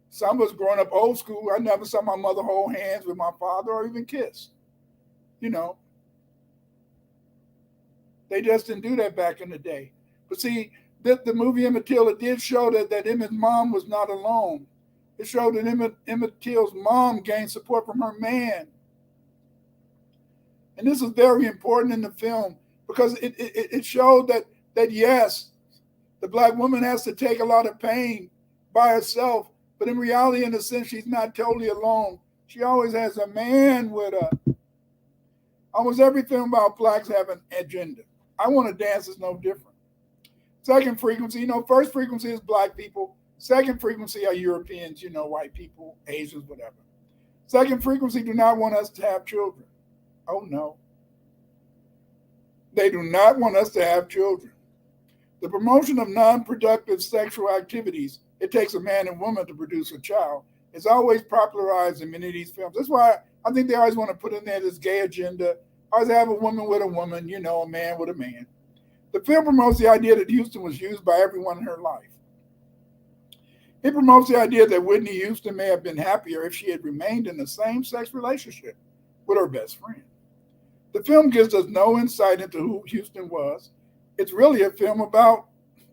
Some of us growing up old school, I never saw my mother hold hands with my father or even kiss. You know, they just didn't do that back in the day. But see, the movie Emmett Till, it did show that Emmett's mom was not alone. It showed that Emmett Till's mom gained support from her man. And this is very important in the film because it showed that yes, the black woman has to take a lot of pain by herself, but in reality, in a sense, she's not totally alone. She always has a man with her. Almost every film about blacks have an agenda. I Want to Dance is no different. Second frequency, first frequency is black people. Second frequency are Europeans, white people, Asians, whatever. Second frequency do not want us to have children. Oh, no. They do not want us to have children. The promotion of non-productive sexual activities, it takes a man and woman to produce a child, is always popularized in many of these films. That's why I think they always want to put in there this gay agenda. Always have a woman with a woman, a man with a man. The film promotes the idea that Houston was used by everyone in her life. It promotes the idea that Whitney Houston may have been happier if she had remained in the same-sex relationship with her best friend. The film gives us no insight into who Houston was. It's really a film about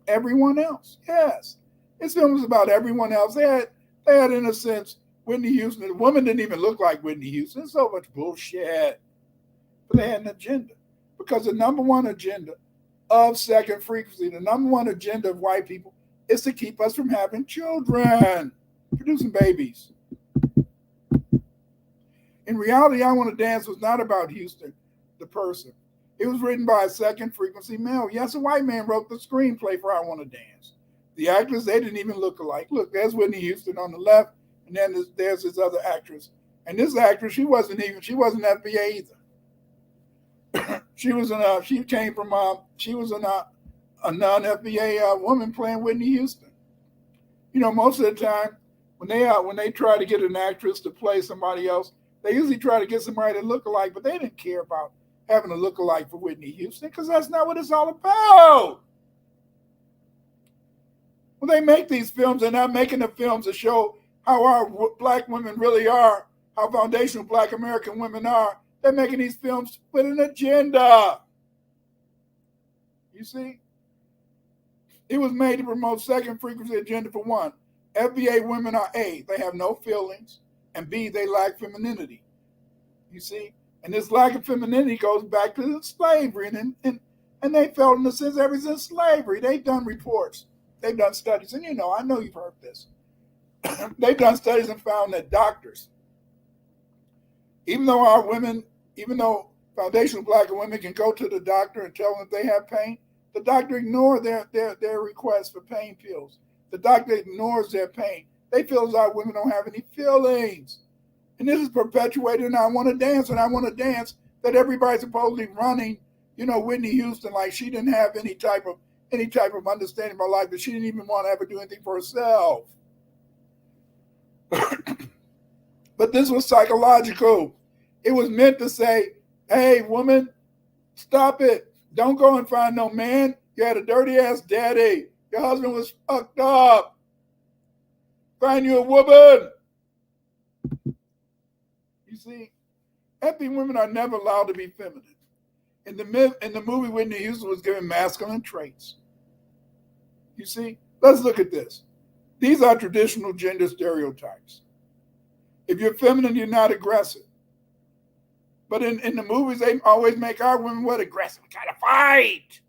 everyone else. Yes, this film was about everyone else. They had in a sense, Whitney Houston. The woman didn't even look like Whitney Houston. It's so much bullshit. But they had an agenda. Because the number one agenda of second frequency, the number one agenda of white people is to keep us from having children, producing babies. In reality, I Want to Dance was not about Houston, the person. It was written by a second frequency male. Yes, a white man wrote the screenplay for I Want to Dance. The actors, they didn't even look alike. Look, there's Whitney Houston on the left, and then there's this other actress. And this actress, she wasn't FBA either. She was a non-FBA woman playing Whitney Houston. Most of the time when they try to get an actress to play somebody else, they usually try to get somebody to look alike, but they didn't care about having a look alike for Whitney Houston because that's not what it's all about. When they make these films, they're not making the films to show how our black women really are, how foundational black American women are. They're making these films with an agenda. You see? It was made to promote second frequency agenda for one. FBA women are A, they have no feelings, and B, they lack femininity. You see? And this lack of femininity goes back to slavery. And they felt in a sense ever since slavery. They've done reports. They've done studies. And I know you've heard this. They've done studies and found that doctors, even though foundational black women can go to the doctor and tell them that they have pain, the doctor ignores their request for pain pills. The doctor ignores their pain. They feel as though women don't have any feelings. And this is perpetuated, and I want to dance, that everybody's supposedly running, Whitney Houston, like she didn't have any type of understanding about life, that she didn't even want to ever do anything for herself. But this was psychological. It was meant to say, hey, woman, stop it. Don't go and find no man. You had a dirty ass daddy. Your husband was fucked up. Find you a woman. You see, ethnic women are never allowed to be feminine. In the movie, Whitney Houston was given masculine traits. You see, let's look at this. These are traditional gender stereotypes. If you're feminine, you're not aggressive. But in the movies, they always make our women what? Aggressive. We gotta fight.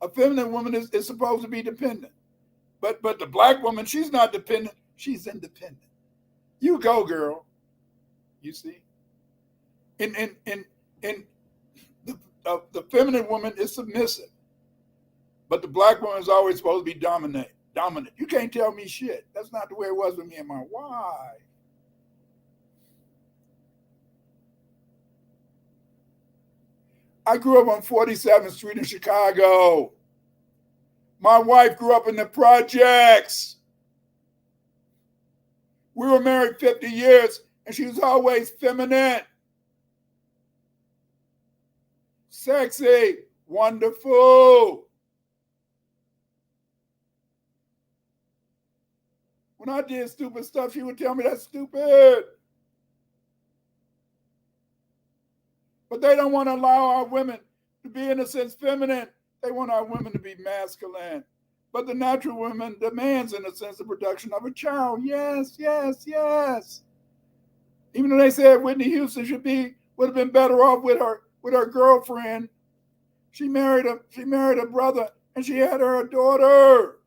A feminine woman is supposed to be dependent. But the black woman, she's not dependent. She's independent. You go, girl. You see? And the feminine woman is submissive. But the black woman is always supposed to be dominant. You can't tell me shit. That's not the way it was with me and my wife. I grew up on 47th Street in Chicago. My wife grew up in the projects. We were married 50 years, and she was always feminine, sexy, wonderful. When I did stupid stuff, she would tell me that's stupid. But they don't want to allow our women to be, in a sense, feminine. They want our women to be masculine. But the natural woman demands, in a sense, the production of a child. Yes, yes, yes. Even though they said Whitney Houston would have been better off with her girlfriend. She married a brother, and she had her a daughter.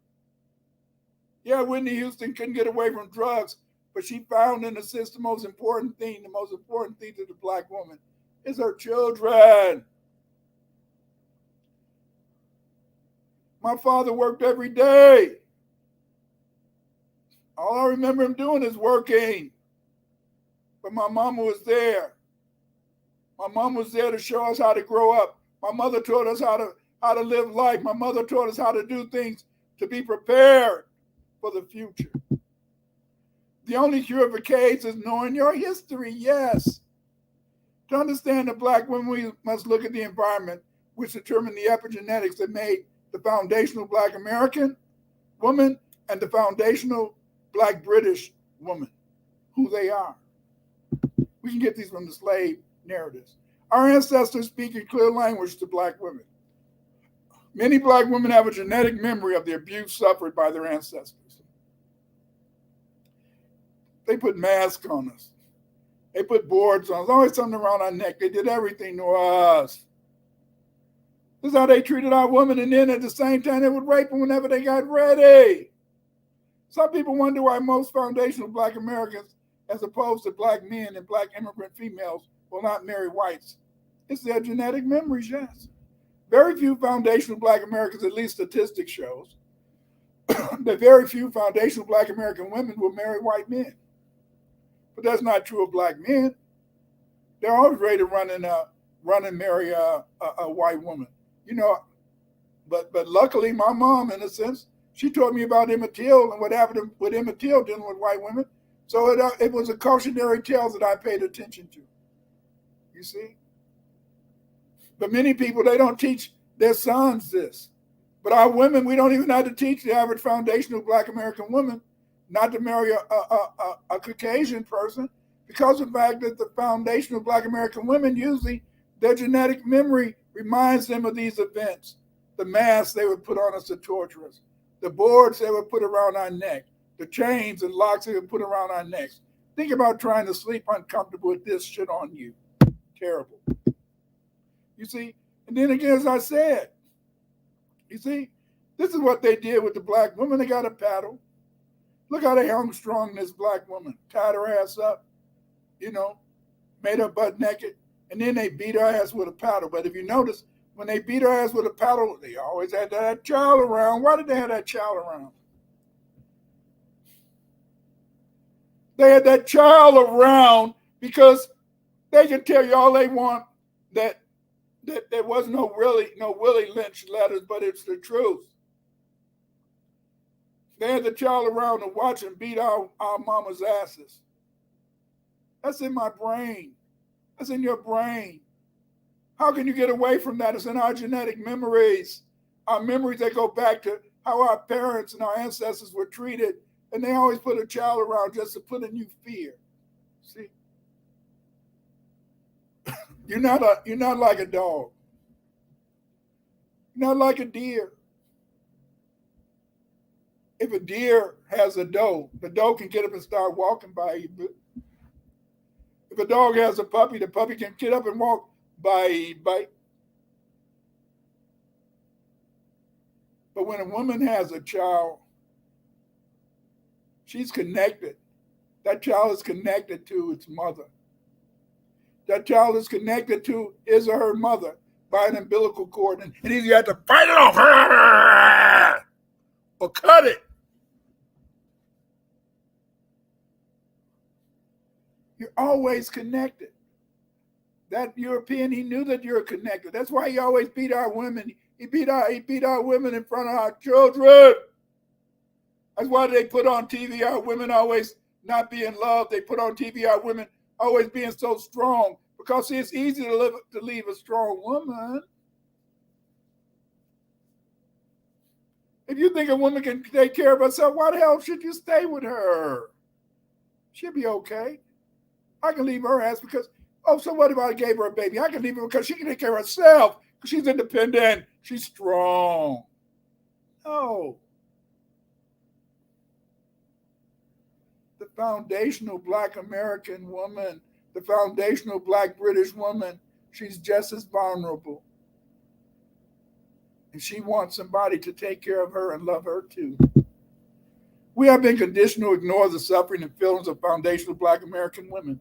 Yeah, Whitney Houston couldn't get away from drugs, but she found, in a sense, the most important thing to the black woman is her children. My father worked every day. All I remember him doing is working. But my mama was there. My mom was there to show us how to grow up. My mother taught us how to live life. My mother taught us how to do things to be prepared for the future. The only cure for C.A.I.D.S is knowing your history, yes. To understand the black women, we must look at the environment, which determined the epigenetics that made the foundational black American woman and the foundational black British woman, who they are. We can get these from the slave narratives. Our ancestors speak in clear language to black women. Many black women have a genetic memory of the abuse suffered by their ancestors. They put masks on us. They put boards on us. Always something around our neck. They did everything to us. This is how they treated our women, and then at the same time, they would rape them whenever they got ready. Some people wonder why most foundational black Americans, as opposed to black men and black immigrant females, will not marry whites. It's their genetic memories, yes. Very few foundational black Americans, at least statistics shows, that very few foundational black American women will marry white men. But that's not true of black men. They're always ready to run and marry a white woman. But luckily my mom, in a sense, she taught me about Emmett Till and what happened with Emmett Till dealing with white women. So it was a cautionary tale that I paid attention to. You see? But many people, they don't teach their sons this. But our women, we don't even have to teach the average foundational black American woman not to marry a Caucasian person, because of the fact that the foundational black American women, usually their genetic memory reminds them of these events. The masks they would put on us to torture us, the boards they would put around our neck, the chains and locks they would put around our necks. Think about trying to sleep uncomfortable with this shit on you. Terrible. You see? And then again, as I said, you see, this is what they did with the black woman. They got a paddle. Look how they hung strong this black woman. Tied her ass up, made her butt naked. And then they beat her ass with a paddle. But if you notice, when they beat her ass with a paddle, they always had that child around. Why did they have that child around? They had that child around because they can tell you all they want that there was no Willie Lynch letters, but it's the truth. They had the child around to watch and beat our mama's asses. That's in my brain. That's in your brain. How can you get away from that? It's in our genetic memories. Our memories that go back to how our parents and our ancestors were treated. And they always put a child around just to put in you fear. See? You're not like a dog. You're not like a deer. If a deer has a doe, the doe can get up and start walking by you. But if a dog has a puppy, the puppy can get up and walk by you. But when a woman has a child, she's connected. That child is connected to its mother. That child is connected to his or her mother by an umbilical cord. And either you have to fight it off or cut it. You're always connected. That European, he knew that you're connected. That's why he always beat our women. He beat our women in front of our children. That's why they put on TV our women always not being loved. They put on TV our women always being so strong. Because see, it's easy to leave a strong woman. If you think a woman can take care of herself, why the hell should you stay with her? She'll be okay. I can leave her ass because, so what if I gave her a baby? I can leave her because she can take care of herself. Because she's independent. She's strong. No. The foundational Black American woman, the foundational Black British woman, she's just as vulnerable. And she wants somebody to take care of her and love her too. We have been conditioned to ignore the suffering and feelings of foundational Black American women.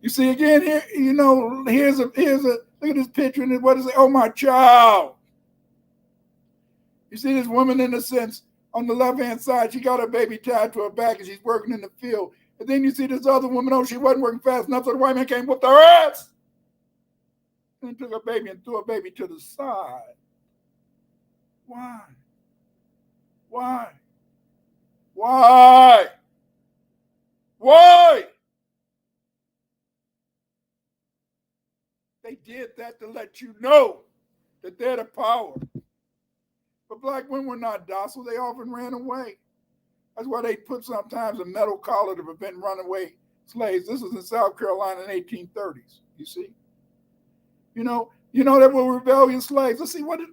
You see, again, here, here's a look at this picture, and what is it? Oh, my child. You see this woman, in a sense, on the left-hand side, she got her baby tied to her back, and she's working in the field. And then you see this other woman, she wasn't working fast enough, so the white man came with her ass. And took her baby and threw her baby to the side. Why? Why? Why? Why? They did that to let you know that they're the power. But Black women were not docile. They often ran away. That's why they put sometimes a metal collar to prevent runaway slaves. This was in South Carolina in the 1830s, you see. You know that were rebellious slaves. Let's see, what did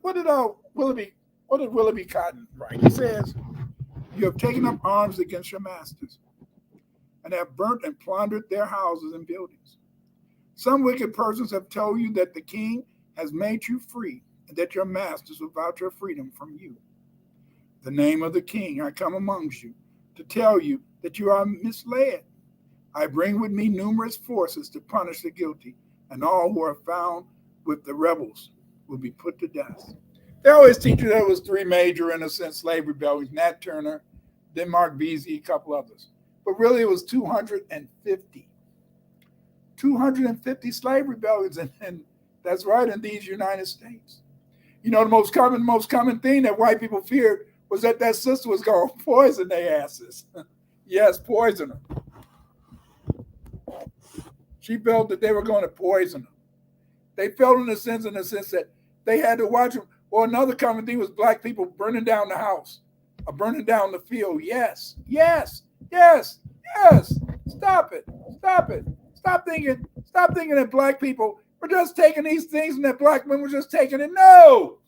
Willoughby Cotton write? He says, "You have taken up arms against your masters and have burnt and plundered their houses and buildings. Some wicked persons have told you that the king has made you free and that your masters will vouch your freedom from you. The name of the king, I come amongst you to tell you that you are misled. I bring with me numerous forces to punish the guilty, and all who are found with the rebels will be put to death." They always teach you there was three major, in a sense, slave rebellions: Nat Turner, Denmark Vesey, a couple others. But really it was 250. 250 slave rebellions, and that's right, in these United States. The most common thing that white people feared was that sister was going to poison their asses. Yes, poison them. She felt that they were going to poison them. They felt in a sense that they had to watch them. Or another common thing was Black people burning down the house or burning down the field. Yes. Stop it. Stop thinking that Black people were just taking these things and that Black men were just taking it. No.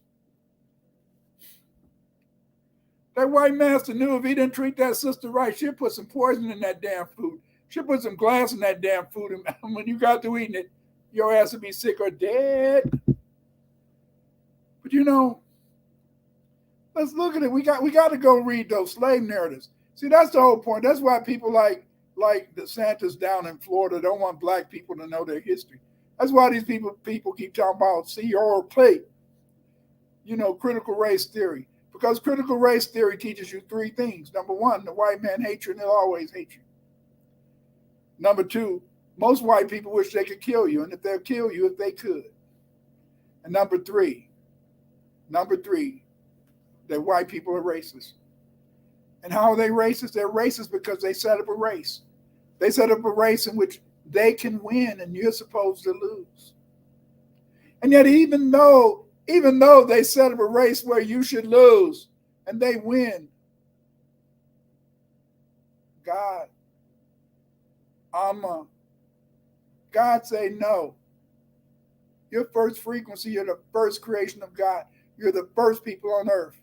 That white master knew if he didn't treat that sister right, she'd put some poison in that damn food. She'd put some glass in that damn food. And when you got through eating it, your ass would be sick or dead. But let's look at it. We got to go read those slave narratives. See, that's the whole point. That's why people like DeSantis down in Florida don't want black people to know their history. That's why these people keep talking about C.A.I.D.S, critical race theory. Because critical race theory teaches you three things. Number one, the white man hates you and they'll always hate you. Number two, most white people wish they could kill you, and if they'll kill you if they could. And number three, that white people are racist. And how are they racist? They're racist because they set up a race. They set up a race in which they can win and you're supposed to lose. And yet even though they set up a race where you should lose and they win, God say no. You're first frequency. You're the first creation of God. You're the first people on earth.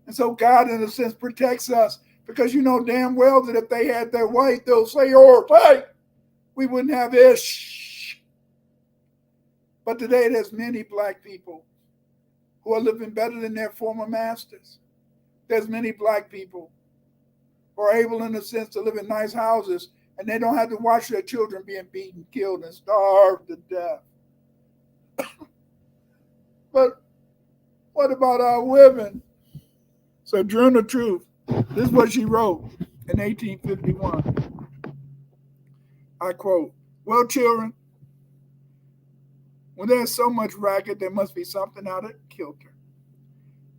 And so God, in a sense, protects us because you know damn well that if they had their way, they'll say, we wouldn't have this. But today there's many black people who are living better than their former masters. There's many black people who are able, in a sense, to live in nice houses and they don't have to watch their children being beaten, killed, and starved to death. But what about our women? So Journal of Truth, this is what she wrote in 1851. I quote, "Well, children, when there's so much racket, there must be something out of kilter.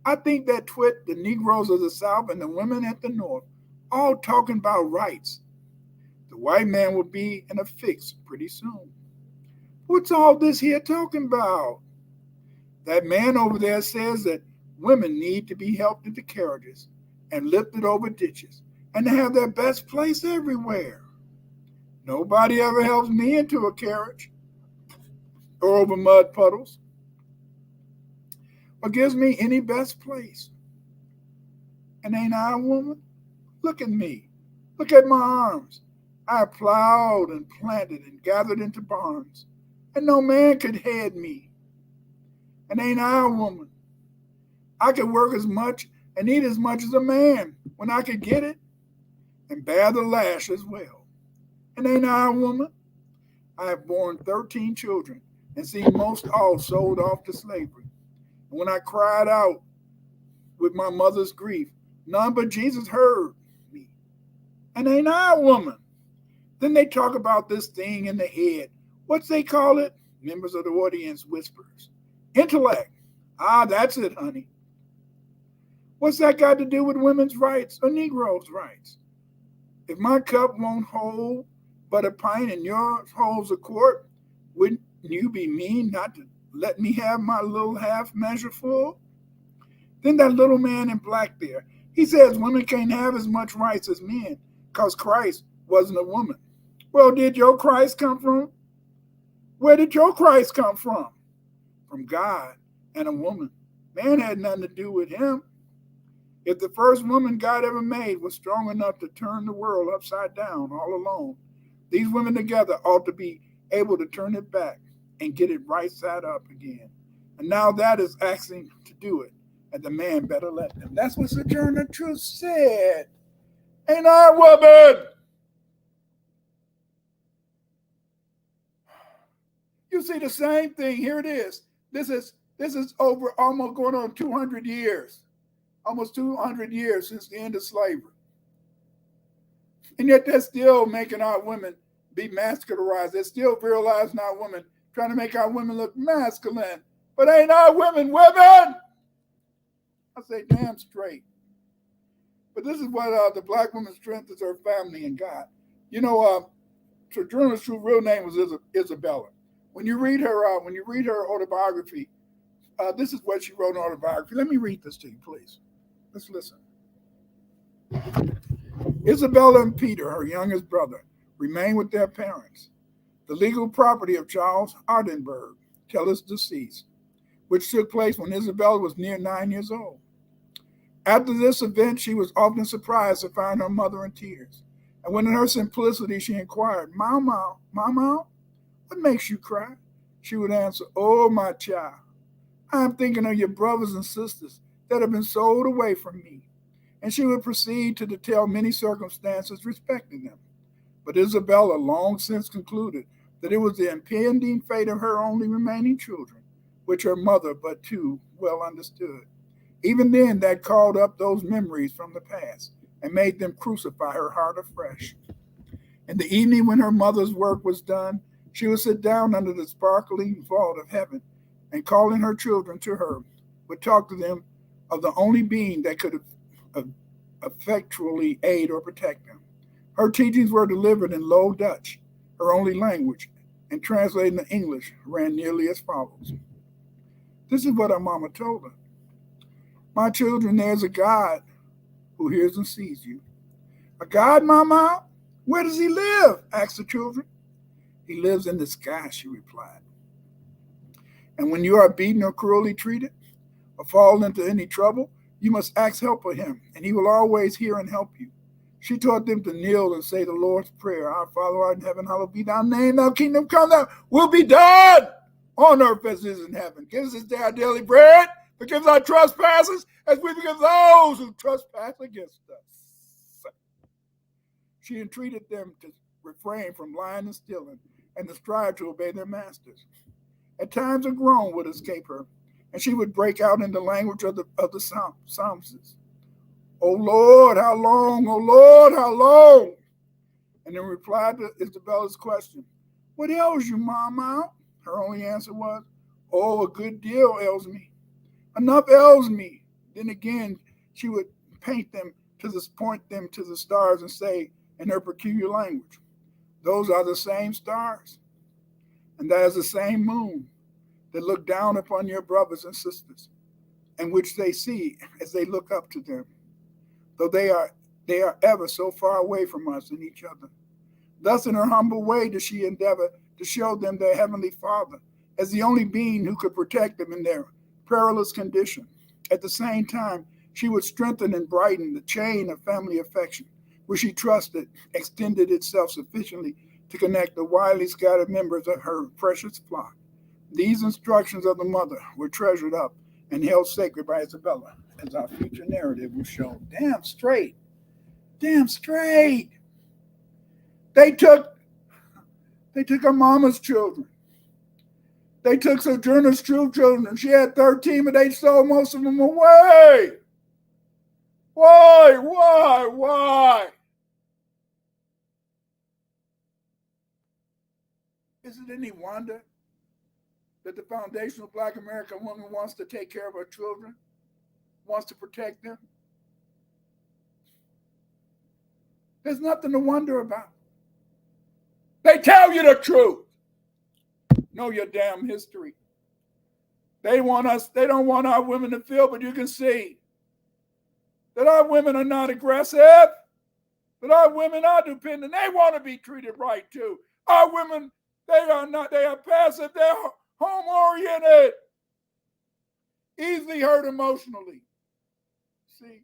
I think that the Negroes of the South and the women at the North, all talking about rights. The white man will be in a fix pretty soon. What's all this here talking about? That man over there says that women need to be helped into carriages and lifted over ditches and to have their best place everywhere. Nobody ever helps me into a carriage or over mud puddles or gives me any best place. And ain't I a woman? Look at me. Look at my arms. I plowed and planted and gathered into barns, and no man could head me. And ain't I a woman? I could work as much and eat as much as a man when I could get it, and bear the lash as well. And ain't I a woman? I have borne 13 children and seen most all sold off to slavery. And when I cried out with my mother's grief, none but Jesus heard me. And ain't I a woman? Then they talk about this thing in the head. What's they call it? Members of the audience whispers. Intellect. Ah, that's it, honey. What's that got to do with women's rights or Negroes' rights? If my cup won't hold but a pint and yours holds a quart, wouldn't you be mean not to let me have my little half measure full? Then that little man in black there, he says women can't have as much rights as men because Christ wasn't a woman. Well, did your Christ come from? Where did your Christ come from? From God and a woman. Man had nothing to do with him. If the first woman God ever made was strong enough to turn the world upside down all alone, these women together ought to be able to turn it back and get it right side up again. And now that is asking to do it, and the man better let them. That's what Sojourner Truth said. Ain't I a woman? You see the same thing. Here it is. This is over almost going on 200 years. Almost 200 years since the end of slavery. And yet they're still making our women be mascularized. They're still virilizing our women, trying to make our women look masculine. But ain't our women women? I say damn straight. But this is what the black woman's strength is her family and God. Sojourner Truth's real name was Isabella. When you read her autobiography, this is what she wrote in autobiography. Let me read this to you, please. Let's listen. Isabella and Peter, her youngest brother, remained with their parents. The legal property of Charles Ardenberg, till his decease, which took place when Isabella was near 9 years old. After this event, she was often surprised to find her mother in tears. And when in her simplicity she inquired, Mama, Mama, what makes you cry? She would answer, Oh, my child, I am thinking of your brothers and sisters that have been sold away from me. And she would proceed to detail many circumstances respecting them. But Isabella long since concluded that it was the impending fate of her only remaining children, which her mother but too well understood. Even then, that called up those memories from the past and made them crucify her heart afresh. In the evening, when her mother's work was done, she would sit down under the sparkling vault of heaven and, calling her children to her, would talk to them of the only being that could effectually aid or protect them. Her teachings were delivered in Low Dutch, her only language, and translated into English ran nearly as follows. This is what her mama told her. My children, there's a God who hears and sees you. A God, Mama? Where does he live? Asked the children. He lives in the sky, she replied. And when you are beaten or cruelly treated, or fall into any trouble, you must ask help of him, and he will always hear and help you. She taught them to kneel and say the Lord's Prayer. Our Father art in heaven, hallowed be thy name, thy kingdom come, thy will be done on earth as it is in heaven. Give us this day our daily bread. Forgive us our trespasses as we forgive those who trespass against us. She entreated them to refrain from lying and stealing and to strive to obey their masters. At times a groan would escape her, and she would break out in the language of the psalmists. O Lord, how long? O Lord, how long? And in reply to Isabella's question, what ails you, Mama? Her only answer was, Oh, a good deal ails me. Enough ails me. Then again, she would point them to the stars and say in her peculiar language, those are the same stars, and that is the same moon that look down upon your brothers and sisters, and which they see as they look up to them, though they are ever so far away from us and each other. Thus, in her humble way, does she endeavor to show them their heavenly Father as the only being who could protect them in their perilous condition. At the same time, she would strengthen and brighten the chain of family affection, which she trusted extended itself sufficiently to connect the widely scattered members of her precious flock. These instructions of the mother were treasured up and held sacred by Isabella, as our future narrative will show. Damn straight. Damn straight. They took her mama's children. They took Sojourner's true children. She had 13, but they sold most of them away. Why? Is it any wonder that the foundational Black American woman wants to take care of her children, wants to protect them? There's nothing to wonder about. They tell you the truth. Know your damn history. They don't want our women to feel, but you can see that our women are not aggressive, that our women are dependent. They want to be treated right too. Our women, they are passive, they're home-oriented, easily hurt emotionally. See?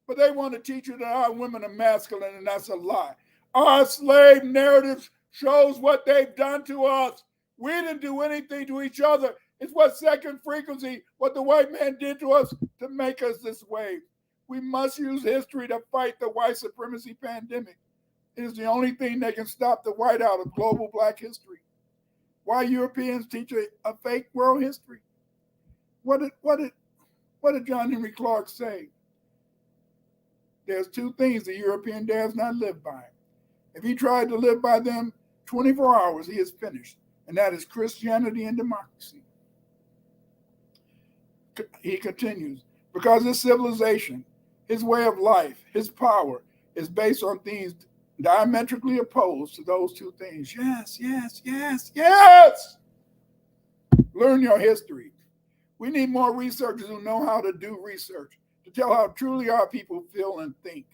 But they want to teach you that our women are masculine, and that's a lie. Our slave narrative shows what they've done to us. We didn't do anything to each other. It's what second frequency, what the white man did to us to make us this way. We must use history to fight the white supremacy pandemic. It is the only thing that can stop the whiteout of global Black history. Why Europeans teach a fake world history? What did John Henry Clark say? There's two things the European dares not live by. If he tried to live by them 24 hours, he is finished. And that is Christianity and democracy. He continues, because his civilization, his way of life, his power is based on things diametrically opposed to those two things. Yes. Learn your history. We need more researchers who know how to do research, to tell how truly our people feel and think.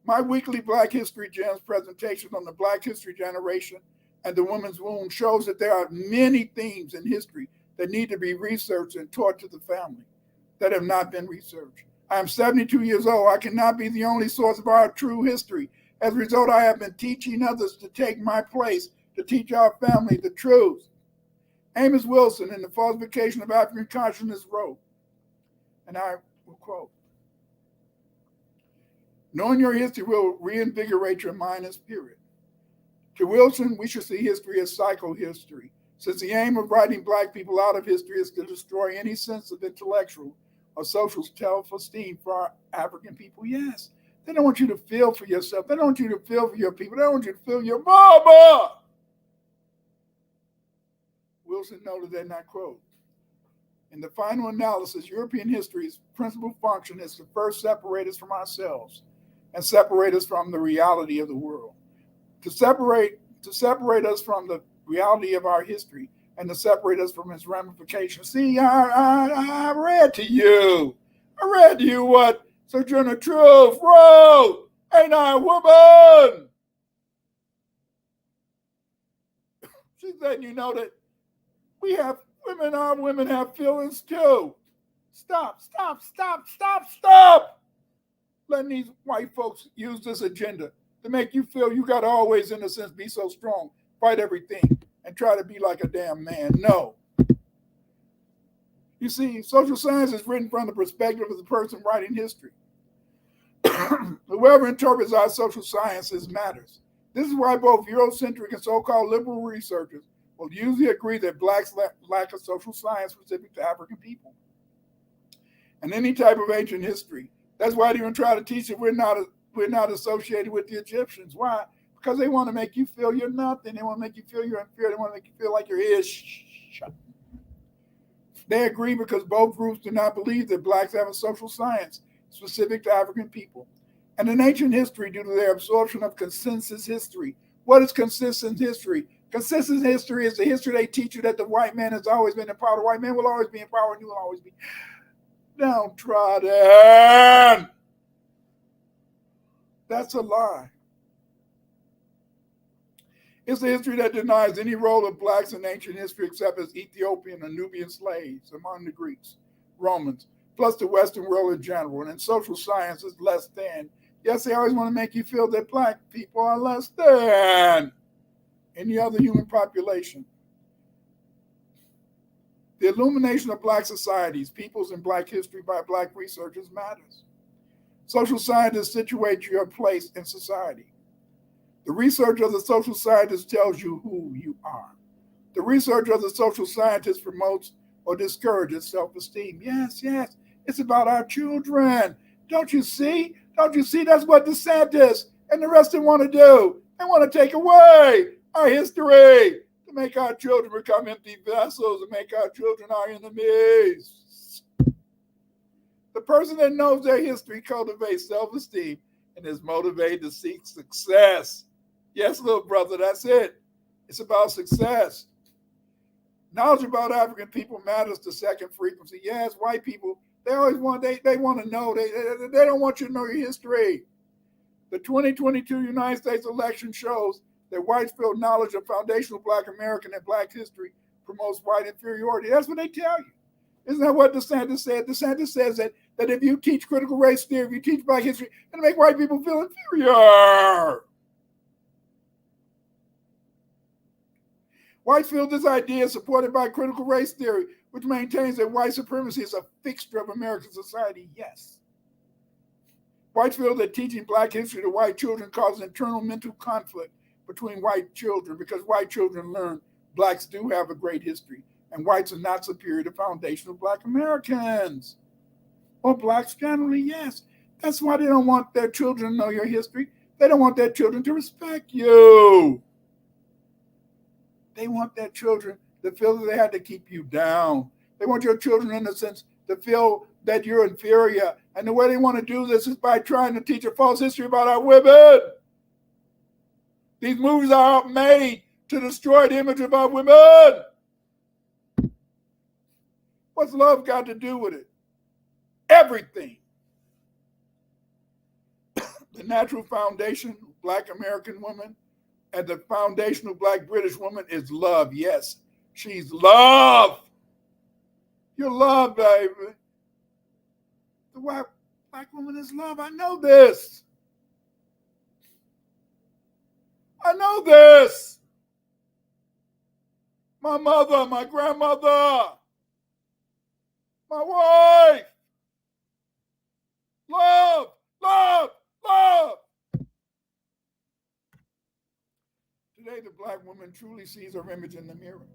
My weekly Black History Gems presentation on the Black History Generation and the Woman's Womb shows that there are many themes in history that need to be researched and taught to the family that have not been researched. I am 72 years old. I cannot be the only source of our true history. As a result, I have been teaching others to take my place, to teach our family the truth. Amos Wilson, in The Falsification of African Consciousness, wrote, and I will quote, knowing your history will reinvigorate your mind and spirit. To Wilson, we should see history as psychohistory, since the aim of writing Black people out of history is to destroy any sense of intellectual or social self-esteem for our African people. Yes, they don't want you to feel for yourself. They don't want you to feel for your people. They don't want you to feel your mama. Wilson noted that, and I quote, in the final analysis, European history's principal function is to first separate us from ourselves and separate us from the reality of the world. To separate us from the reality of our history and to separate us from its ramifications. See, I read to you. I read to you what Sojourner Truth wrote. Ain't I a woman? She said, you know that our women have feelings too. Stop. Letting these white folks use this agenda to make you feel you got to always, in a sense, be so strong, fight everything, and try to be like a damn man. No. You see, social science is written from the perspective of the person writing history. Whoever interprets our social sciences matters. This is why both Eurocentric and so-called liberal researchers will usually agree that Blacks lack a social science specific to African people. And any type of ancient history. That's why they even try to teach that we're not associated with the Egyptians. Why? Because they want to make you feel you're nothing. They want to make you feel you're inferior. They want to make you feel like you're ish. They agree because both groups do not believe that Blacks have a social science specific to African people. And in ancient history, due to their absorption of consensus history. What is consensus history? Consensus history is the history they teach you that the white man has always been in power. The white man will always be in power and you will always be downtrodden. That's a lie. It's a history that denies any role of Blacks in ancient history except as Ethiopian and Nubian slaves among the Greeks, Romans, plus the Western world in general. And in social science, it's less than. Yes, they always want to make you feel that Black people are less than any other human population. The illumination of Black societies, peoples, and Black history by Black researchers matters. Social scientists situate your place in society. The research of the social scientist tells you who you are. The research of the social scientist promotes or discourages self-esteem. Yes, it's about our children. Don't you see? That's what the scientists and the rest of them want to do. They want to take away our history to make our children become empty vessels and make our children our enemies. The person that knows their history cultivates self-esteem and is motivated to seek success. Yes, little brother, that's it. It's about success. Knowledge about African people matters to second frequency. Yes, white people, they always want, they want to know. They don't want you to know your history. The 2022 United States election shows that whites feel knowledge of foundational Black American and Black history promotes white inferiority. That's what they tell you. Isn't that what DeSantis said? DeSantis says that if you teach critical race theory, if you teach Black history, it'll make white people feel inferior. Whites feel this idea is supported by critical race theory, which maintains that white supremacy is a fixture of American society. Yes. Whites feel that teaching Black history to white children causes internal mental conflict between white children because white children learn Blacks do have a great history and whites are not superior to foundational Black Americans. Or Blacks generally, yes. That's why they don't want their children to know your history. They don't want their children to respect you. They want their children to feel that they had to keep you down. They want your children, in a sense, to feel that you're inferior. And the way they want to do this is by trying to teach a false history about our women. These movies are made to destroy the image of our women. What's love got to do with it? Everything. The natural foundation of Black American woman and the foundational Black British woman is love. Yes, she's love. You're love, baby. Black woman is love. I know this. I know this. My mother, my grandmother, my wife. Love, love, love. Today, the black woman truly sees her image in the mirror.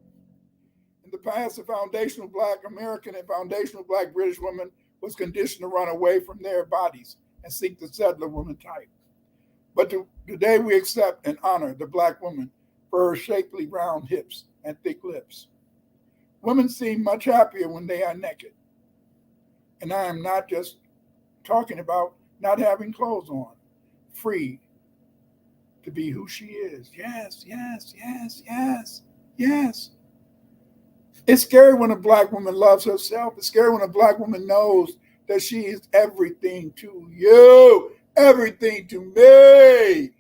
In the past, the foundational black American and foundational black British woman was conditioned to run away from their bodies and seek the settler woman type. But today, we accept and honor the black woman for her shapely round hips and thick lips. Women seem much happier when they are naked. And I am not just talking about not having clothes on, free to be who she is. Yes, yes, yes, yes, yes. It's scary when a black woman loves herself. It's scary when a black woman knows that she is everything to you, everything to me.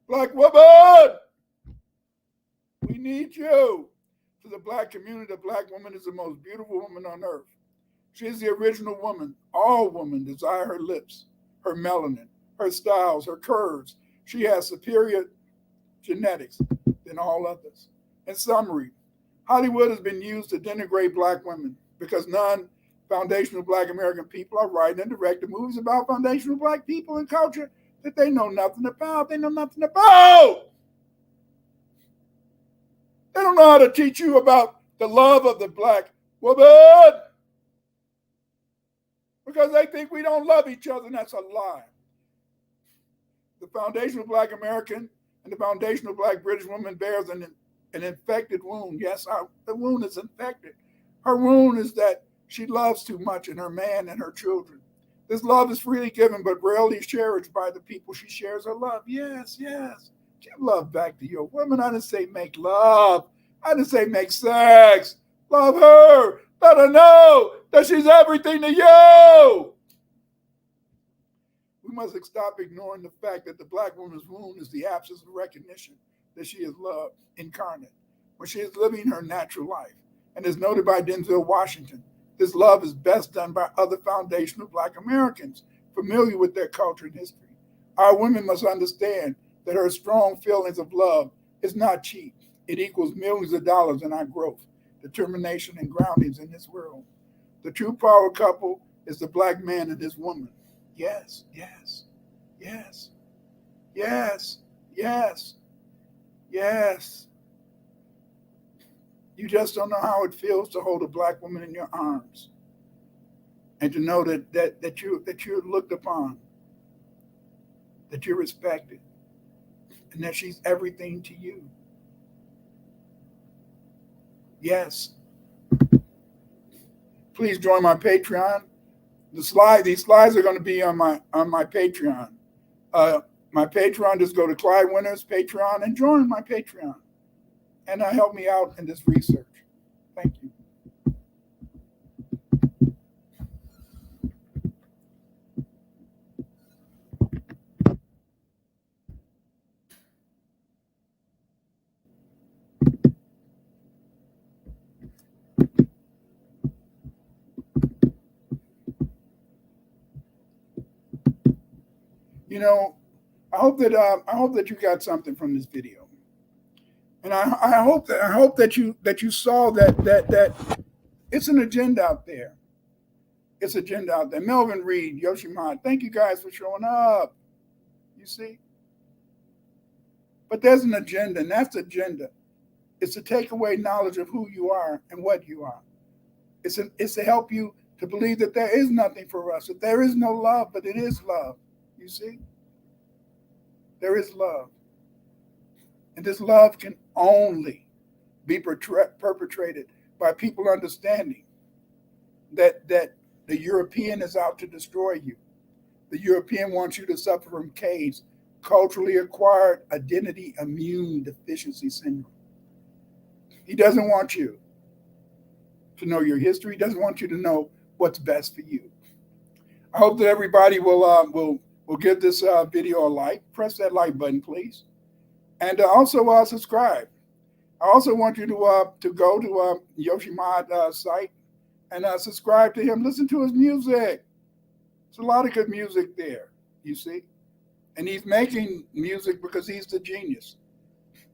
Black woman, we need you. To the black community, the black woman is the most beautiful woman on earth. She is the original woman. All women desire her lips, her melanin, her styles, her curves. She has superior genetics than all others. In summary, Hollywood has been used to denigrate black women because non-foundational black American people are writing and directing movies about foundational black people and culture that they know nothing about. They know nothing about. They don't know how to teach you about the love of the black woman because they think we don't love each other, and that's a lie. The foundational black American and the foundational black British woman bears an infected wound. Yes, the wound is infected. Her wound is that she loves too much in her man and her children. This love is freely given, but rarely cherished by the people she shares her love. Yes, yes. Give love back to your woman. I didn't say make love. I didn't say make sex. Love her. Let her know that she's everything to you. We must stop ignoring the fact that the black woman's wound is the absence of recognition that she is love incarnate when she is living her natural life. And as noted by Denzel Washington, this love is best done by other foundational black Americans familiar with their culture and history. Our women must understand that her strong feelings of love is not cheap. It equals millions of dollars in our growth, determination, and groundings in this world. The true power couple is the black man and his woman. Yes, yes, yes, yes, yes, yes. You just don't know how it feels to hold a black woman in your arms and to know that you're looked upon, that you're respected, and that she's everything to you. Yes. Please join my Patreon. These slides are going to be on my Patreon. My Patreon, just go to Clyde Winters Patreon and join my Patreon, and help me out in this research. Thank you. You know, I hope that you got something from this video, and I hope that you saw that it's an agenda out there. It's agenda out there. Melvin Reed, Yoshimon, thank you guys for showing up. You see, but there's an agenda, and that's the agenda. It's to take away knowledge of who you are and what you are. It's to help you to believe that there is nothing for us, that there is no love, but it is love. You see, there is love. And this love can only be perpetrated by people understanding that the European is out to destroy you. The European wants you to suffer from C.A.I.D.S, culturally acquired identity immune deficiency syndrome. He doesn't want you to know your history. He doesn't want you to know what's best for you. I hope that everybody will give this video a like. Press that like button, please, and also subscribe. I also want you to go to Yoshimod's site and subscribe to him. Listen to his music. There's a lot of good music there, you see. And he's making music because he's the genius.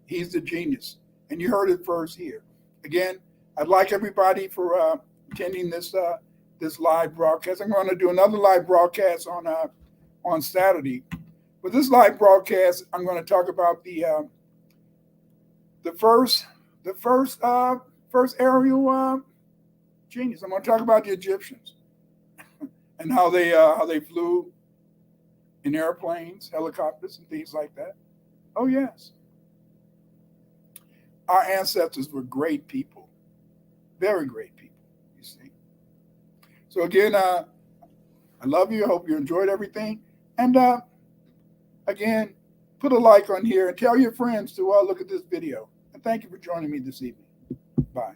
He's the genius. And you heard it first here. Again, I'd like everybody for attending this live broadcast. I'm going to do another live broadcast on Saturday. But this live broadcast, I'm going to talk about the first aerial genius. I'm going to talk about the Egyptians and how they flew in airplanes, helicopters, and things like that. Oh yes, our ancestors were great people, very great people. You see. So again, I love you. I hope you enjoyed everything, and again, put a like on here and tell your friends to look at this video. And thank you for joining me this evening. Bye.